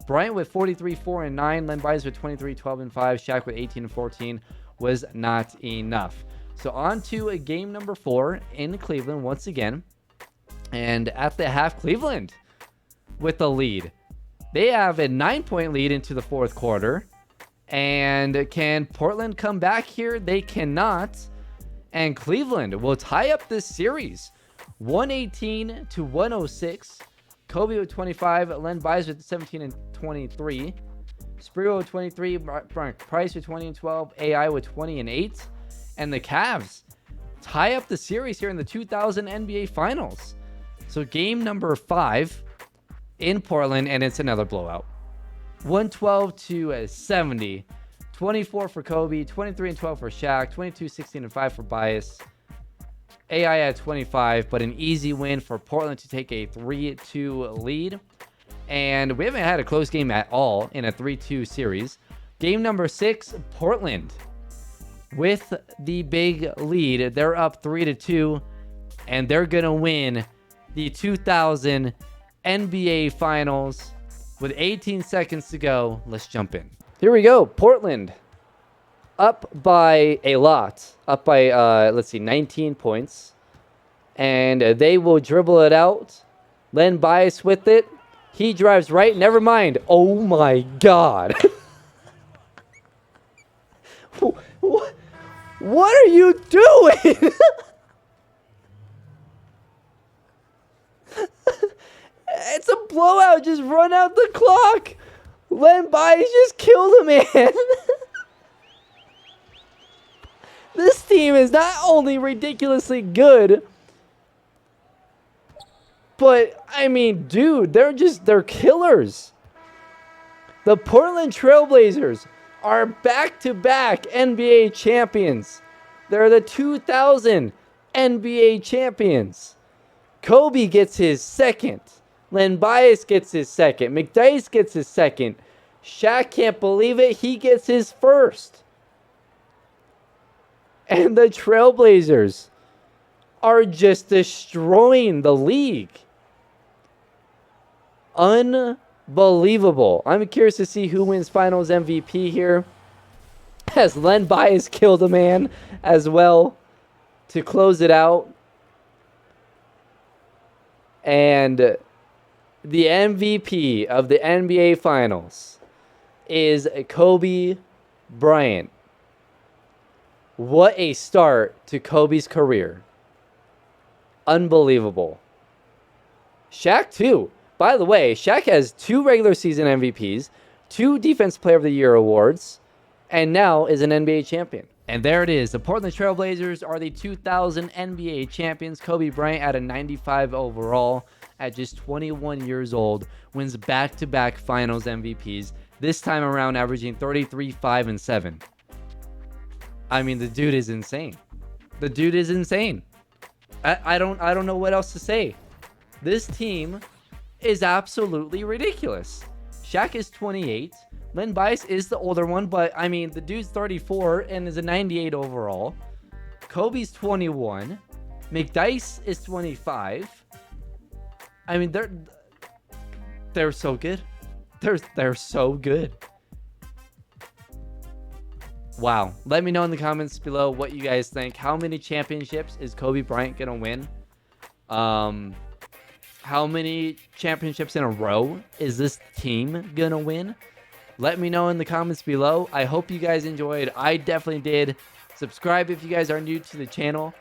Bryant with 43, 4, and 9. Len Bias with 23, 12, and 5. Shaq with 18 and 14 was not enough. So on to game number 4 in Cleveland once again. And at the half, Cleveland with the lead. They have a 9-point lead into the fourth quarter. And can Portland come back here? They cannot. And Cleveland will tie up this series 118-106. Kobe with 25. Len Bias with 17 and 23. Spiro with 23. Price with 20 and 12. AI with 20 and 8. And the Cavs tie up the series here in the 2000 NBA Finals. So game number 5 in Portland, and it's another blowout. 112-70. 24 for Kobe, 23 and 12 for Shaq, 22, 16 and 5 for Bias. AI at 25, but an easy win for Portland to take a 3-2 lead. And we haven't had a close game at all in a 3-2 series. Game number 6, Portland with the big lead. They're up 3-2, and they're going to win the 2000 NBA Finals with 18 seconds to go. Let's jump in. Here we go. Portland up by a lot. Up by, 19 points. And they will dribble it out. Len Bias with it. He drives right. Never mind. Oh, my God. What are you doing? It's a blowout. Just run out the clock. Len Bias just killed a man. This team is not only ridiculously good, but, I mean, dude, they're killers. The Portland Trailblazers are back-to-back NBA champions. They're the 2000 NBA champions. Kobe gets his second. Len Bias gets his second. McDyess gets his second. Shaq can't believe it. He gets his first. And the Trailblazers are just destroying the league. Unbelievable. I'm curious to see who wins Finals MVP here. As Len Bias killed a man as well to close it out. And the MVP of the NBA Finals is Kobe Bryant. What a start to Kobe's career. Unbelievable. Shaq, too. By the way, Shaq has 2 regular season MVPs, 2 Defense Player of the Year awards, and now is an NBA champion. And there it is. The Portland Trail Blazers are the 2000 NBA champions. Kobe Bryant at a 95 overall at just 21 years old wins back-to-back Finals MVPs. This time around averaging 33, 5, and 7. I mean, the dude is insane. The dude is insane. I don't know what else to say. This team is absolutely ridiculous. Shaq is 28. Len Bias is the older one, but I mean, the dude's 34 and is a 98 overall. Kobe's 21. McDyess is 25. I mean, they're so good. They're so good. Wow. Let me know in the comments below what you guys think. How many championships is Kobe Bryant gonna win? How many championships in a row is this team gonna win? Let me know in the comments below. I hope you guys enjoyed. I definitely did. Subscribe if you guys are new to the channel.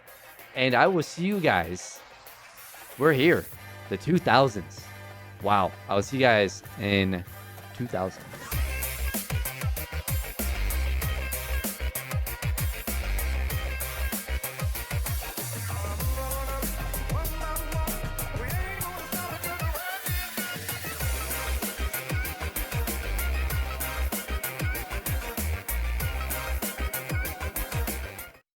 And I will see you guys. We're here. The 2000s. Wow. I will see you guys in 2000.